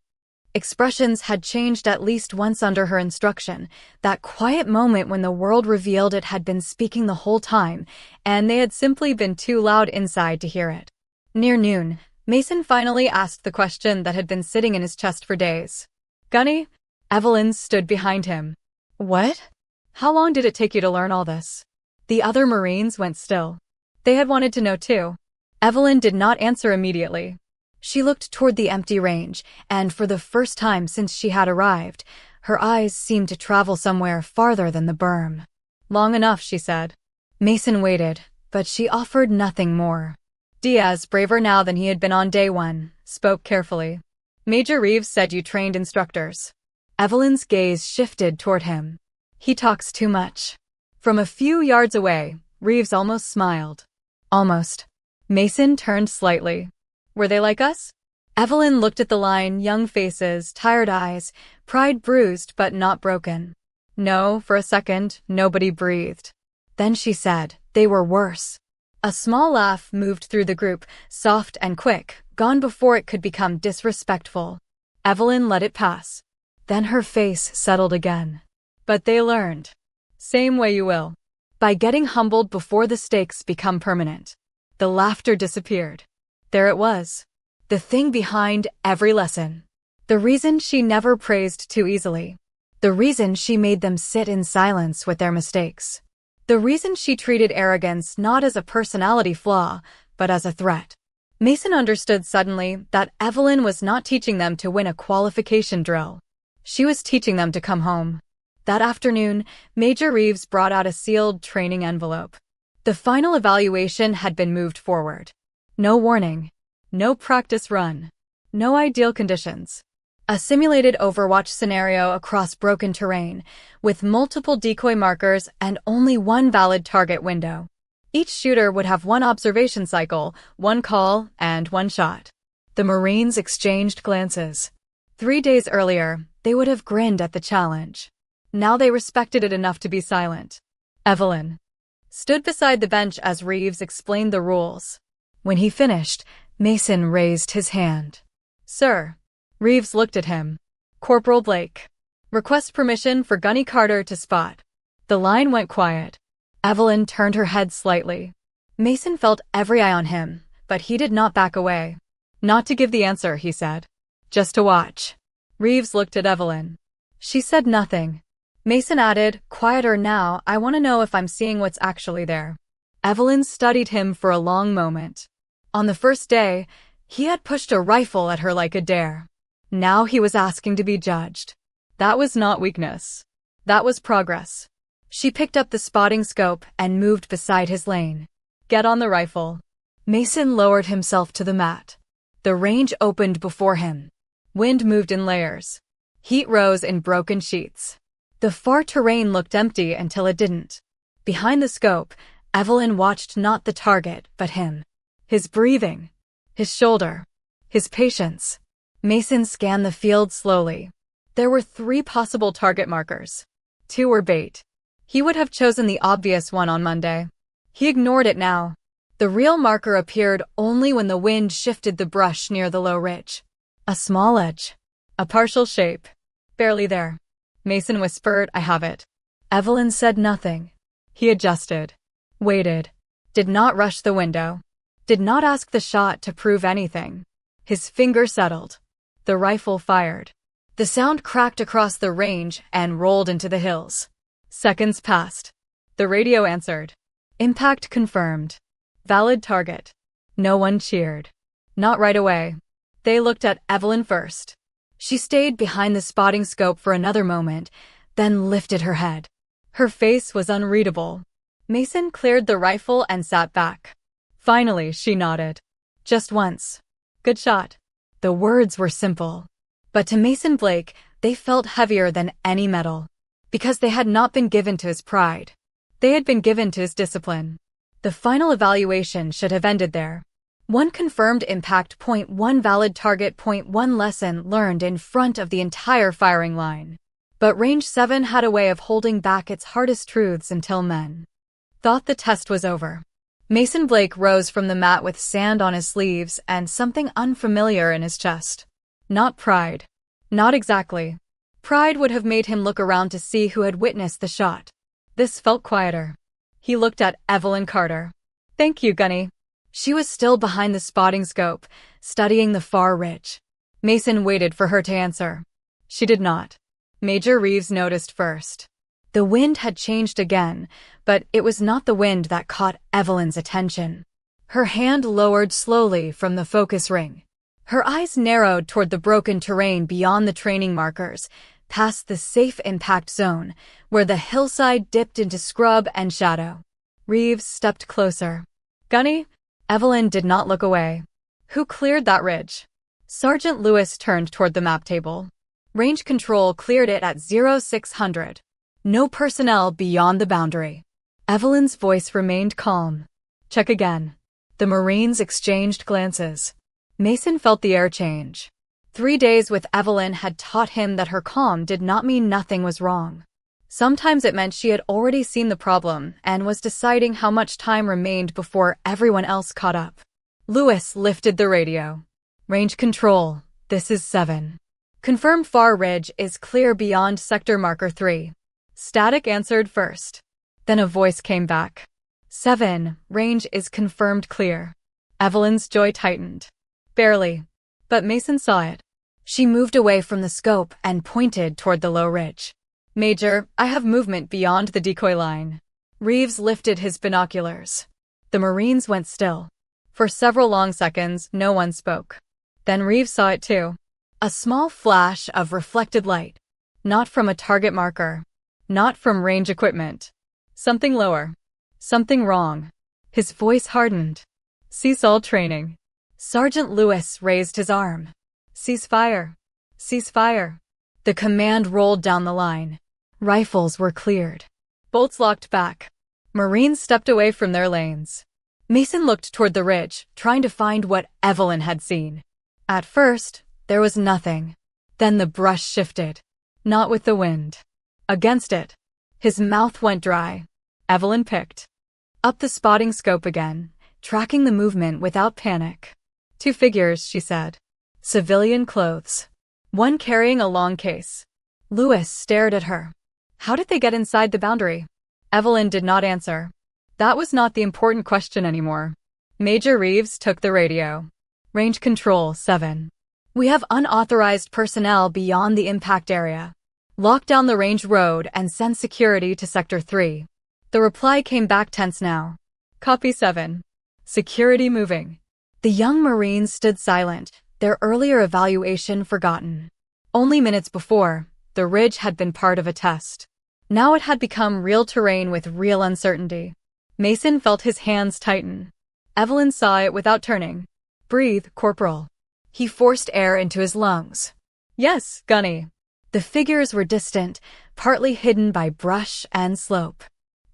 Expressions had changed at least once under her instruction, that quiet moment when the world revealed it had been speaking the whole time, and they had simply been too loud inside to hear it. Near noon, Mason finally asked the question that had been sitting in his chest for days. Gunny? Evelyn stood behind him. What? How long did it take you to learn all this? The other Marines went still. They had wanted to know too. Evelyn did not answer immediately. She looked toward the empty range, and for the first time since she had arrived, her eyes seemed to travel somewhere farther than the berm. Long enough, she said. Mason waited, but she offered nothing more. Diaz, braver now than he had been on day 1, spoke carefully. Major Reeves said you trained instructors. Evelyn's gaze shifted toward him. He talks too much. From a few yards away, Reeves almost smiled. Almost. Mason turned slightly. Were they like us? Evelyn looked at the line, young faces, tired eyes, pride bruised but not broken. No, for a second, nobody breathed. Then she said, they were worse. A small laugh moved through the group, soft and quick, gone before it could become disrespectful. Evelyn let it pass. Then her face settled again. But they learned. Same way you will. By getting humbled before the stakes become permanent. The laughter disappeared. There it was. The thing behind every lesson. The reason she never praised too easily. The reason she made them sit in silence with their mistakes. The reason she treated arrogance not as a personality flaw, but as a threat. Mason understood suddenly that Evelyn was not teaching them to win a qualification drill. She was teaching them to come home. That afternoon, Major Reeves brought out a sealed training envelope. The final evaluation had been moved forward. No warning. No practice run. No ideal conditions. A simulated Overwatch scenario across broken terrain, with multiple decoy markers and only one valid target window. Each shooter would have one observation cycle, one call, and one shot. The Marines exchanged glances. 3 days earlier, they would have grinned at the challenge. Now they respected it enough to be silent. Evelyn stood beside the bench as Reeves explained the rules. When he finished, Mason raised his hand. Sir. Reeves looked at him. Corporal Blake. Request permission for Gunny Carter to spot. The line went quiet. Evelyn turned her head slightly. Mason felt every eye on him, but he did not back away. Not to give the answer, he said. Just to watch. Reeves looked at Evelyn. She said nothing. Mason added, quieter now, I want to know if I'm seeing what's actually there. Evelyn studied him for a long moment. On the first day, he had pushed a rifle at her like a dare. Now he was asking to be judged. That was not weakness. That was progress. She picked up the spotting scope and moved beside his lane. Get on the rifle. Mason lowered himself to the mat. The range opened before him. Wind moved in layers. Heat rose in broken sheets. The far terrain looked empty until it didn't. Behind the scope, Evelyn watched not the target, but him. His breathing. His shoulder. His patience. Mason scanned the field slowly. There were 3 possible target markers. 2 were bait. He would have chosen the obvious one on Monday. He ignored it now. The real marker appeared only when the wind shifted the brush near the low ridge. A small edge. A partial shape. Barely there. Mason whispered, I have it. Evelyn said nothing. He adjusted. Waited. Did not rush the window. Did not ask the shot to prove anything. His finger settled. The rifle fired. The sound cracked across the range and rolled into the hills. Seconds passed. The radio answered. Impact confirmed. Valid target. No one cheered. Not right away. They looked at Evelyn first. She stayed behind the spotting scope for another moment, then lifted her head. Her face was unreadable. Mason cleared the rifle and sat back. Finally, she nodded. Just once. Good shot. The words were simple. But to Mason Blake, they felt heavier than any medal. Because they had not been given to his pride. They had been given to his discipline. The final evaluation should have ended there. 1 confirmed impact point, 1 valid target point, 1 lesson learned in front of the entire firing line. But Range 7 had a way of holding back its hardest truths until men thought the test was over. Mason Blake rose from the mat with sand on his sleeves and something unfamiliar in his chest. Not pride. Not exactly. Pride would have made him look around to see who had witnessed the shot. This felt quieter. He looked at Evelyn Carter. Thank you, Gunny. She was still behind the spotting scope, studying the far ridge. Mason waited for her to answer. She did not. Major Reeves noticed first. The wind had changed again, but it was not the wind that caught Evelyn's attention. Her hand lowered slowly from the focus ring. Her eyes narrowed toward the broken terrain beyond the training markers, past the safe impact zone, where the hillside dipped into scrub and shadow. Reeves stepped closer. Gunny? Evelyn did not look away. Who cleared that ridge? Sergeant Lewis turned toward the map table. Range control cleared it at 0600. No personnel beyond the boundary. Evelyn's voice remained calm. Check again. The Marines exchanged glances. Mason felt the air change. 3 days with Evelyn had taught him that her calm did not mean nothing was wrong. Sometimes it meant she had already seen the problem and was deciding how much time remained before everyone else caught up. Lewis lifted the radio. Range control, this is 7. Confirm far ridge is clear beyond sector marker 3. Static answered first. Then a voice came back. 7. Range is confirmed clear. Evelyn's jaw tightened. Barely. But Mason saw it. She moved away from the scope and pointed toward the low ridge. Major, I have movement beyond the decoy line. Reeves lifted his binoculars. The Marines went still. For several long seconds, no one spoke. Then Reeves saw it too. A small flash of reflected light. Not from a target marker. Not from range equipment. Something lower. Something wrong. His voice hardened. Cease all training. Sergeant Lewis raised his arm. Cease fire. Cease fire. The command rolled down the line. Rifles were cleared. Bolts locked back. Marines stepped away from their lanes. Mason looked toward the ridge, trying to find what Evelyn had seen. At first, there was nothing. Then the brush shifted. Not with the wind. Against it. His mouth went dry. Evelyn picked up the spotting scope again, tracking the movement without panic. 2 figures, she said. Civilian clothes. One carrying a long case. Lewis stared at her. How did they get inside the boundary? Evelyn did not answer. That was not the important question anymore. Major Reeves took the radio. Range control 7. We have unauthorized personnel beyond the impact area. Lock down the range road and send security to Sector 3. The reply came back tense now. Copy 7. Security moving. The young Marines stood silent, their earlier evaluation forgotten. Only minutes before, the ridge had been part of a test. Now it had become real terrain with real uncertainty. Mason felt his hands tighten. Evelyn saw it without turning. Breathe, Corporal. He forced air into his lungs. Yes, Gunny. The figures were distant, partly hidden by brush and slope.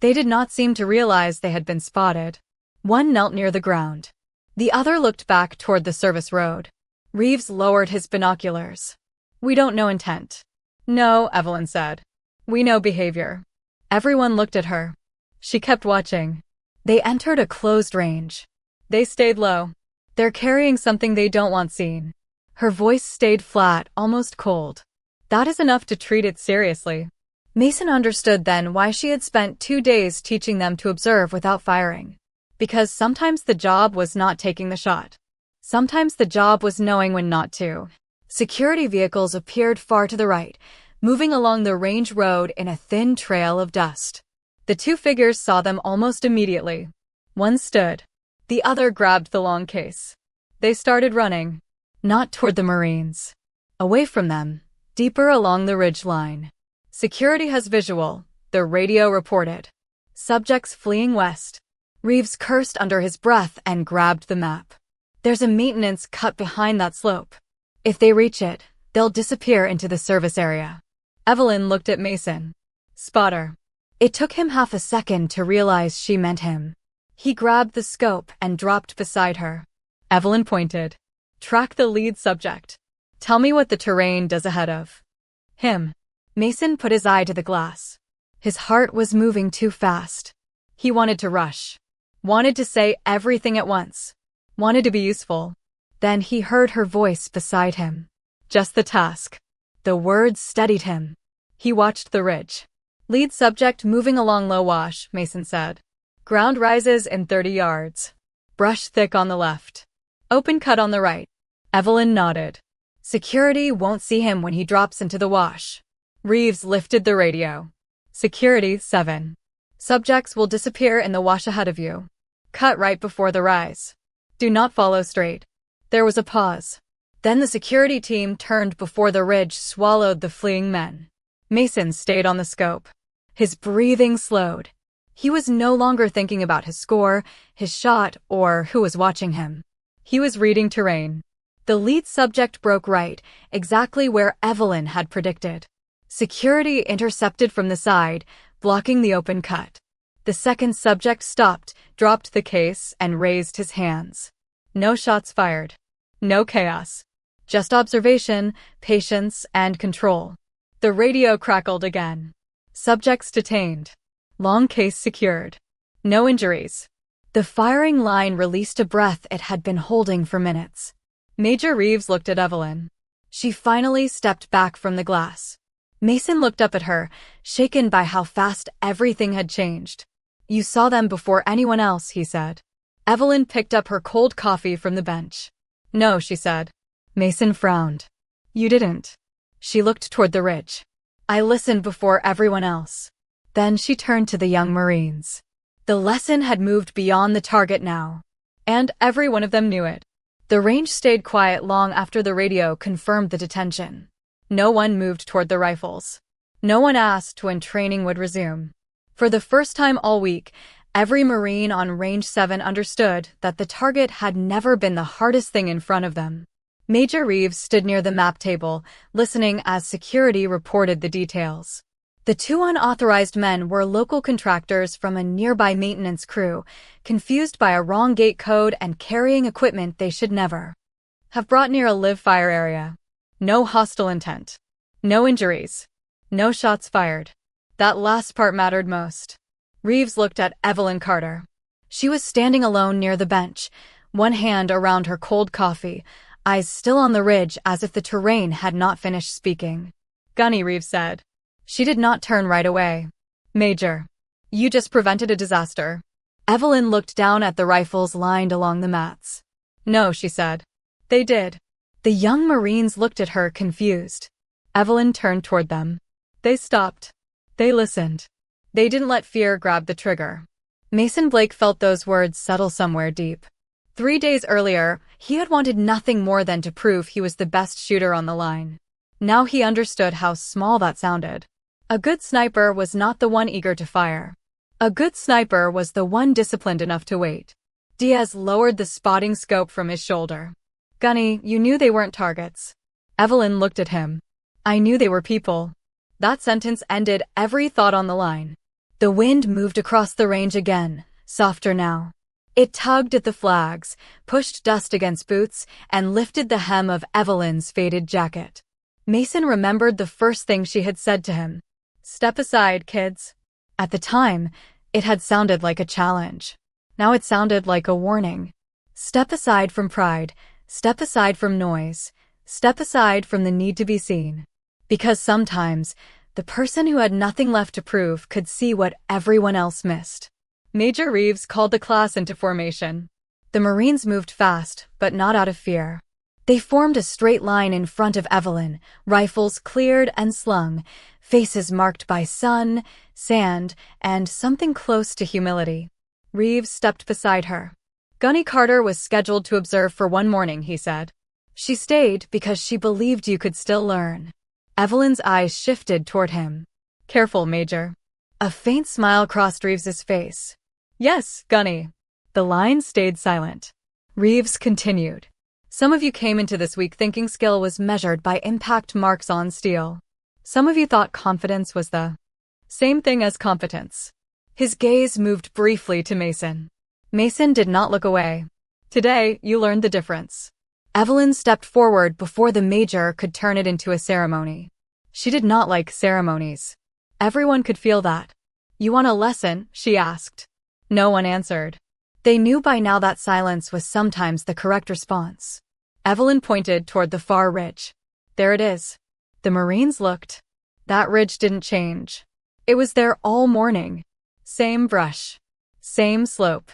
They did not seem to realize they had been spotted. One knelt near the ground. The other looked back toward the service road. Reeves lowered his binoculars. We don't know intent. No, Evelyn said. We know behavior. Everyone looked at her. She kept watching. They entered a closed range. They stayed low. They're carrying something they don't want seen. Her voice stayed flat, almost cold. That is enough to treat it seriously. Mason understood then why she had spent 2 days teaching them to observe without firing. Because sometimes the job was not taking the shot. Sometimes the job was knowing when not to. Security vehicles appeared far to the right, moving along the range road in a thin trail of dust. The 2 figures saw them almost immediately. One stood. The other grabbed the long case. They started running. Not toward the Marines. Away from them. Deeper along the ridge line. Security has visual, the radio reported. Subjects fleeing west. Reeves cursed under his breath and grabbed the map. There's a maintenance cut behind that slope. If they reach it, they'll disappear into the service area. Evelyn looked at Mason. Spotter. It took him half a second to realize she meant him. He grabbed the scope and dropped beside her. Evelyn pointed. Track the lead subject. Tell me what the terrain does ahead of him. Mason put his eye to the glass. His heart was moving too fast. He wanted to rush. Wanted to say everything at once. Wanted to be useful. Then he heard her voice beside him. Just the task. The words steadied him. He watched the ridge. Lead subject moving along low wash, Mason said. Ground rises in 30 yards. Brush thick on the left. Open cut on the right. Evelyn nodded. Security won't see him when he drops into the wash. Reeves lifted the radio. Security 7. Subjects will disappear in the wash ahead of you. Cut right before the rise. Do not follow straight. There was a pause. Then the security team turned before the ridge swallowed the fleeing men. Mason stayed on the scope. His breathing slowed. He was no longer thinking about his score, his shot, or who was watching him. He was reading terrain. The lead subject broke right, exactly where Evelyn had predicted. Security intercepted from the side, blocking the open cut. The second subject stopped, dropped the case, and raised his hands. No shots fired. No chaos. Just observation, patience, and control. The radio crackled again. Subjects detained. Long case secured. No injuries. The firing line released a breath it had been holding for minutes. Major Reeves looked at Evelyn. She finally stepped back from the glass. Mason looked up at her, shaken by how fast everything had changed. "You saw them before anyone else," he said. Evelyn picked up her cold coffee from the bench. "No," she said. Mason frowned. "You didn't." She looked toward the ridge. "I listened before everyone else." Then she turned to the young Marines. The lesson had moved beyond the target now, and every one of them knew it. The range stayed quiet long after the radio confirmed the detention. No one moved toward the rifles. No one asked when training would resume. For the first time all week, every Marine on Range 7 understood that the target had never been the hardest thing in front of them. Major Reeves stood near the map table, listening as security reported the details. The two unauthorized men were local contractors from a nearby maintenance crew, confused by a wrong gate code and carrying equipment they should never have brought near a live fire area. No hostile intent. No injuries. No shots fired. That last part mattered most. Reeves looked at Evelyn Carter. She was standing alone near the bench, one hand around her cold coffee, eyes still on the ridge as if the terrain had not finished speaking. "Gunny," Reeves said. She did not turn right away. "Major, you just prevented a disaster." Evelyn looked down at the rifles lined along the mats. "No," she said. "They did." The young Marines looked at her confused. Evelyn turned toward them. They stopped. They listened. They didn't let fear grab the trigger. Mason Blake felt those words settle somewhere deep. 3 days earlier, he had wanted nothing more than to prove he was the best shooter on the line. Now he understood how small that sounded. A good sniper was not the one eager to fire. A good sniper was the one disciplined enough to wait. Diaz lowered the spotting scope from his shoulder. "Gunny, you knew they weren't targets." Evelyn looked at him. "I knew they were people." That sentence ended every thought on the line. The wind moved across the range again, softer now. It tugged at the flags, pushed dust against boots, and lifted the hem of Evelyn's faded jacket. Mason remembered the first thing she had said to him. "Step aside, kids." At the time, it had sounded like a challenge. Now it sounded like a warning. Step aside from pride, step aside from noise, step aside from the need to be seen. Because sometimes, the person who had nothing left to prove could see what everyone else missed. Major Reeves called the class into formation. The Marines moved fast, but not out of fear. They formed a straight line in front of Evelyn, rifles cleared and slung, faces marked by sun, sand, and something close to humility. Reeves stepped beside her. "Gunny Carter was scheduled to observe for one morning," he said. "She stayed because she believed you could still learn." Evelyn's eyes shifted toward him. "Careful, Major." A faint smile crossed Reeves's face. "Yes, Gunny." The line stayed silent. Reeves continued. "Some of you came into this week thinking skill was measured by impact marks on steel. Some of you thought confidence was the same thing as competence." His gaze moved briefly to Mason. Mason did not look away. "Today, you learned the difference." Evelyn stepped forward before the major could turn it into a ceremony. She did not like ceremonies. Everyone could feel that. "You want a lesson?" she asked. No one answered. They knew by now that silence was sometimes the correct response. Evelyn pointed toward the far ridge. "There it is." The Marines looked. That ridge didn't change. It was there all morning. Same brush. Same slope.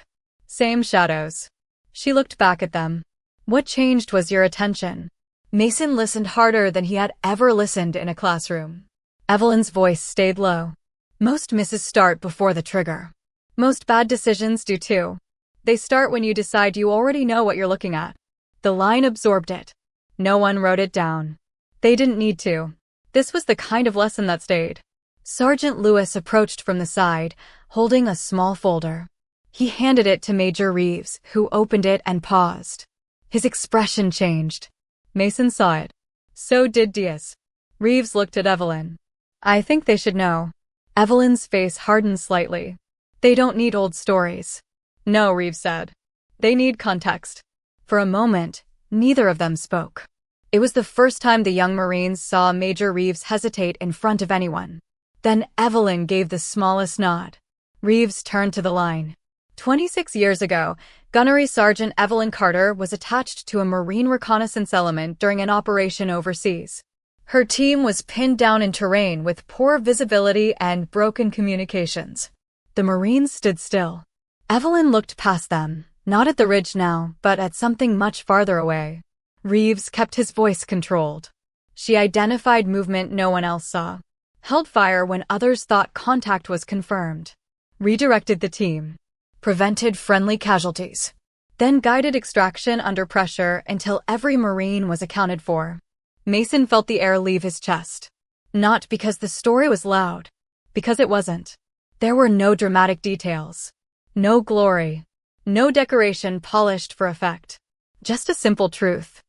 Same shadows. She looked back at them. "What changed was your attention." Mason listened harder than he had ever listened in a classroom. Evelyn's voice stayed low. "Most misses start before the trigger. Most bad decisions do too. They start when you decide you already know what you're looking at." The line absorbed it. No one wrote it down. They didn't need to. This was the kind of lesson that stayed. Sergeant Lewis approached from the side, holding a small folder. He handed it to Major Reeves, who opened it and paused. His expression changed. Mason saw it. So did Diaz. Reeves looked at Evelyn. "I think they should know." Evelyn's face hardened slightly. "They don't need old stories." "No," Reeves said. "They need context." For a moment, neither of them spoke. It was the first time the young Marines saw Major Reeves hesitate in front of anyone. Then Evelyn gave the smallest nod. Reeves turned to the line. 26 years ago, Gunnery Sergeant Evelyn Carter was attached to a Marine reconnaissance element during an operation overseas. Her team was pinned down in terrain with poor visibility and broken communications. The Marines stood still. Evelyn looked past them, not at the ridge now, but at something much farther away. Reeves kept his voice controlled. She identified movement no one else saw, held fire when others thought contact was confirmed, redirected the team, prevented friendly casualties, then guided extraction under pressure until every Marine was accounted for. Mason felt the air leave his chest. Not because the story was loud, because it wasn't. There were no dramatic details, no glory, no decoration polished for effect. Just a simple truth.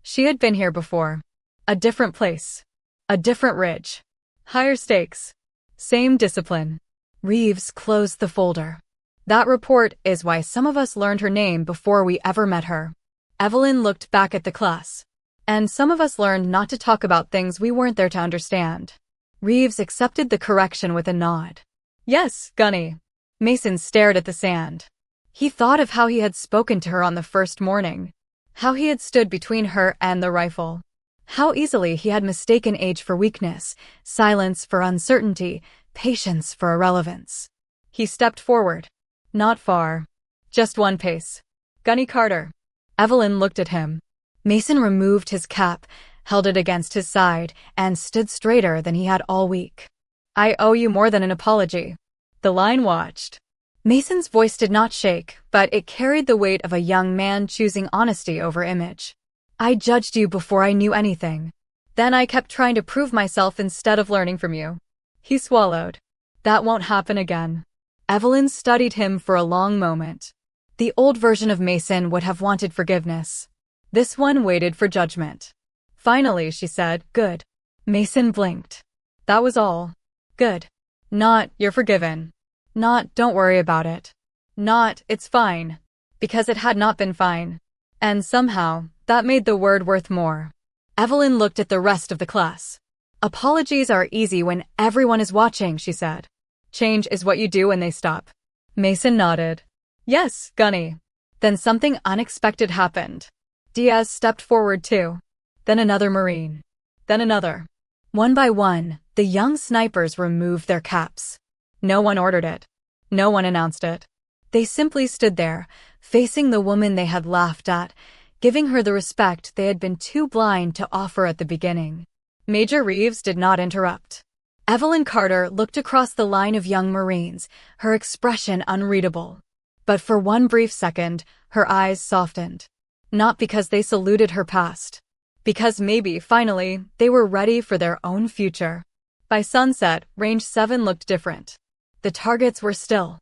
She had been here before. A different place. A different ridge. Higher stakes. Same discipline. Reeves closed the folder. That report is why some of us learned her name before we ever met her. Evelyn looked back at the class. And some of us learned not to talk about things we weren't there to understand. Reeves accepted the correction with a nod. Yes, Gunny. Mason stared at the sand. He thought of how he had spoken to her on the first morning. How he had stood between her and the rifle. How easily he had mistaken age for weakness, silence for uncertainty, patience for irrelevance. He stepped forward. Not far. Just one pace. Gunny Carter. Evelyn looked at him. Mason removed his cap, held it against his side, and stood straighter than he had all week. I owe you more than an apology. The line watched. Mason's voice did not shake, but it carried the weight of a young man choosing honesty over image. I judged you before I knew anything. Then I kept trying to prove myself instead of learning from you. He swallowed. That won't happen again. Evelyn studied him for a long moment. The old version of Mason would have wanted forgiveness. This one waited for judgment. Finally, she said, good. Mason blinked. That was all. Good. Not, you're forgiven. Not, don't worry about it. Not, it's fine. Because it had not been fine. And somehow, that made the word worth more. Evelyn looked at the rest of the class. Apologies are easy when everyone is watching, she said. Change is what you do when they stop. Mason nodded. Yes, Gunny. Then something unexpected happened. Diaz stepped forward too. Then another Marine. Then another. One by one, the young snipers removed their caps. No one ordered it. No one announced it. They simply stood there, facing the woman they had laughed at, giving her the respect they had been too blind to offer at the beginning. Major Reeves did not interrupt. Evelyn Carter looked across the line of young Marines, her expression unreadable. But for one brief second, her eyes softened. Not because they saluted her past. Because maybe, finally, they were ready for their own future. By sunset, Range 7 looked different. The targets were still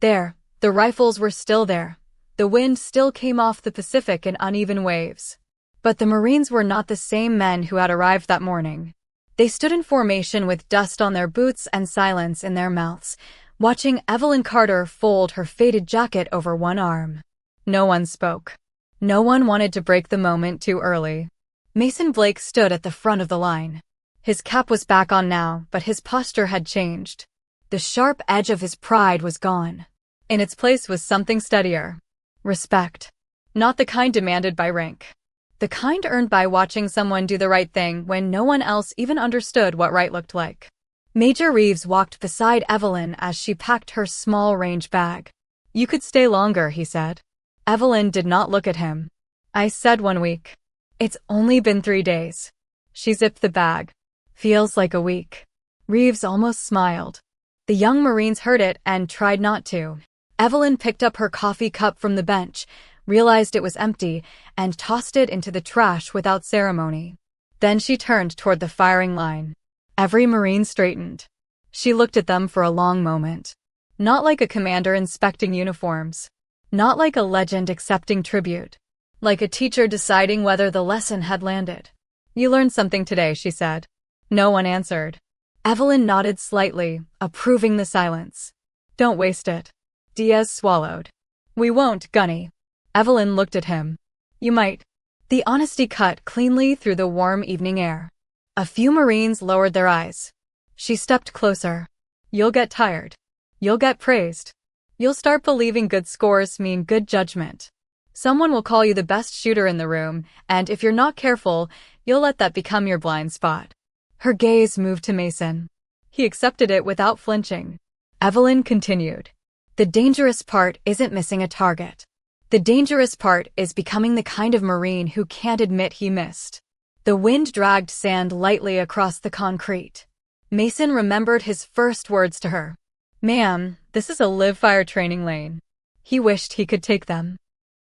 there. The rifles were still there. The wind still came off the Pacific in uneven waves. But the Marines were not the same men who had arrived that morning. They stood in formation with dust on their boots and silence in their mouths, watching Evelyn Carter fold her faded jacket over one arm. No one spoke. No one wanted to break the moment too early. Mason Blake stood at the front of the line. His cap was back on now, but his posture had changed. The sharp edge of his pride was gone. In its place was something steadier. Respect. Not the kind demanded by rank. The kind earned by watching someone do the right thing when no one else even understood what right looked like. Major Reeves walked beside Evelyn as she packed her small range bag. You could stay longer, he said. Evelyn did not look at him. I said 1 week. It's only been 3 days. She zipped the bag. Feels like a week. Reeves almost smiled. The young Marines heard it and tried not to. Evelyn picked up her coffee cup from the bench, realized it was empty, and tossed it into the trash without ceremony. Then she turned toward the firing line. Every Marine straightened. She looked at them for a long moment. Not like a commander inspecting uniforms. Not like a legend accepting tribute. Like a teacher deciding whether the lesson had landed. You learned something today, she said. No one answered. Evelyn nodded slightly, approving the silence. Don't waste it. Diaz swallowed. We won't, Gunny. Evelyn looked at him. You might. The honesty cut cleanly through the warm evening air. A few Marines lowered their eyes. She stepped closer. You'll get tired. You'll get praised. You'll start believing good scores mean good judgment. Someone will call you the best shooter in the room, and if you're not careful, you'll let that become your blind spot. Her gaze moved to Mason. He accepted it without flinching. Evelyn continued. The dangerous part isn't missing a target. The dangerous part is becoming the kind of Marine who can't admit he missed. The wind dragged sand lightly across the concrete. Mason remembered his first words to her. Ma'am, this is a live-fire training lane. He wished he could take them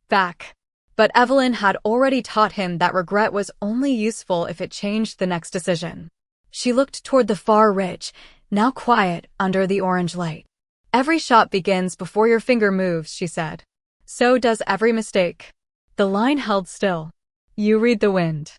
back. But Evelyn had already taught him that regret was only useful if it changed the next decision. She looked toward the far ridge, now quiet under the orange light. Every shot begins before your finger moves, she said. So does every mistake. The line held still. You read the wind.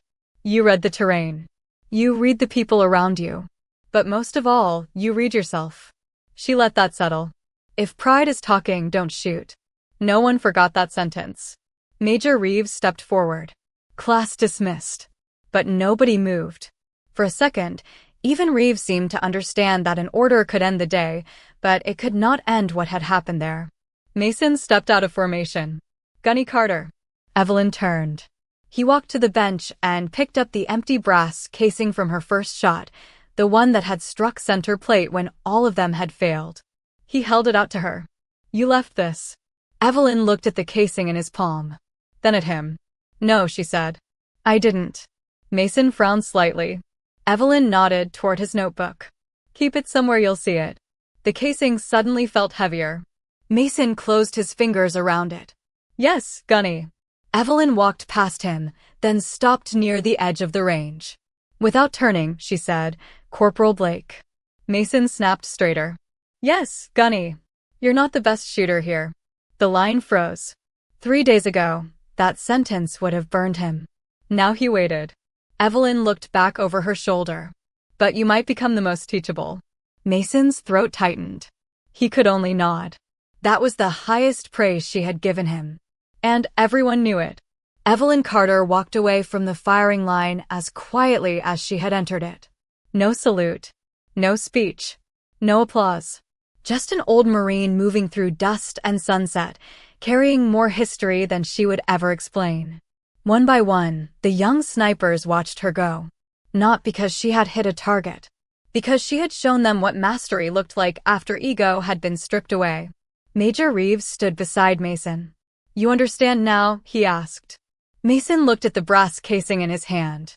You read the terrain. You read the people around you. But most of all, you read yourself. She let that settle. If pride is talking, don't shoot. No one forgot that sentence. Major Reeves stepped forward. Class dismissed. But nobody moved. For a second, even Reeves seemed to understand that an order could end the day, but it could not end what had happened there. Mason stepped out of formation. Gunny Carter. Evelyn turned. He walked to the bench and picked up the empty brass casing from her first shot, the one that had struck center plate when all of them had failed. He held it out to her. You left this. Evelyn looked at the casing in his palm. Then at him. No, she said. I didn't. Mason frowned slightly. Evelyn nodded toward his notebook. Keep it somewhere you'll see it. The casing suddenly felt heavier. Mason closed his fingers around it. Yes, Gunny. Evelyn walked past him, then stopped near the edge of the range. Without turning, she said, Corporal Blake. Mason snapped straighter. Yes, Gunny. You're not the best shooter here. The line froze. 3 days ago, that sentence would have burned him. Now he waited. Evelyn looked back over her shoulder. But you might become the most teachable. Mason's throat tightened. He could only nod. That was the highest praise she had given him. And everyone knew it. Evelyn Carter walked away from the firing line as quietly as she had entered it. No salute. No speech. No applause. Just an old Marine moving through dust and sunset, carrying more history than she would ever explain. One by one, the young snipers watched her go. Not because she had hit a target. Because she had shown them what mastery looked like after ego had been stripped away. Major Reeves stood beside Mason. You understand now? He asked. Mason looked at the brass casing in his hand.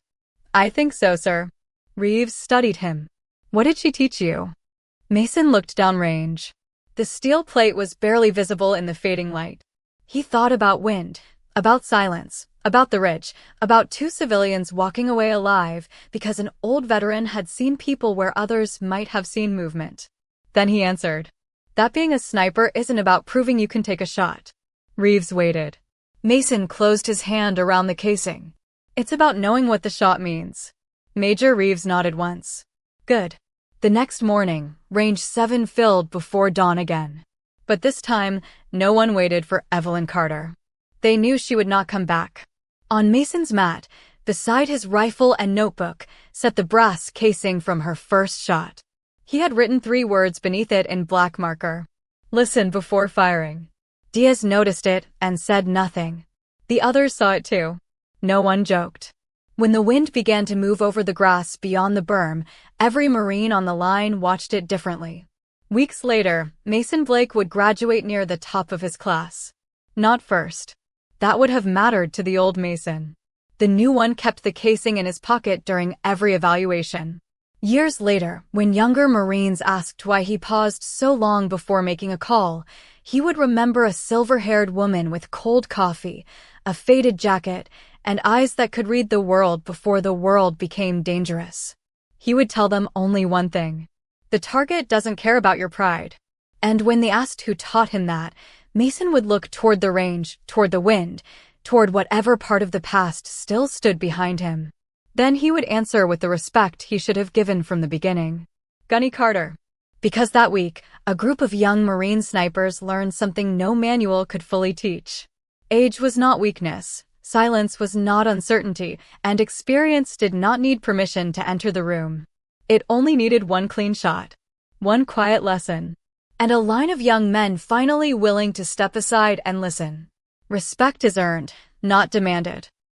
I think so, sir. Reeves studied him. What did she teach you? Mason looked downrange. The steel plate was barely visible in the fading light. He thought about wind, about silence, about the ridge, about 2 civilians walking away alive because an old veteran had seen people where others might have seen movement. Then he answered. That being a sniper isn't about proving you can take a shot. Reeves waited. Mason closed his hand around the casing. It's about knowing what the shot means. Major Reeves nodded once. Good. The next morning, Range 7 filled before dawn again. But this time, no one waited for Evelyn Carter. They knew she would not come back. On Mason's mat, beside his rifle and notebook, sat the brass casing from her first shot. He had written 3 words beneath it in black marker. Listen before firing. Diaz noticed it and said nothing. The others saw it too. No one joked. When the wind began to move over the grass beyond the berm, every Marine on the line watched it differently. Weeks later, Mason Blake would graduate near the top of his class. Not first. That would have mattered to the old Mason. The new one kept the casing in his pocket during every evaluation. Years later, when younger Marines asked why he paused so long before making a call, he would remember a silver-haired woman with cold coffee, a faded jacket, and eyes that could read the world before the world became dangerous. He would tell them only one thing. The target doesn't care about your pride. And when they asked who taught him that, Mason would look toward the range, toward the wind, toward whatever part of the past still stood behind him. Then he would answer with the respect he should have given from the beginning. Gunny Carter. Because that week, a group of young Marine snipers learned something no manual could fully teach. Age was not weakness, silence was not uncertainty, and experience did not need permission to enter the room. It only needed one clean shot. One quiet lesson. and a line of young men finally willing to step aside and listen. Respect is earned, not demanded.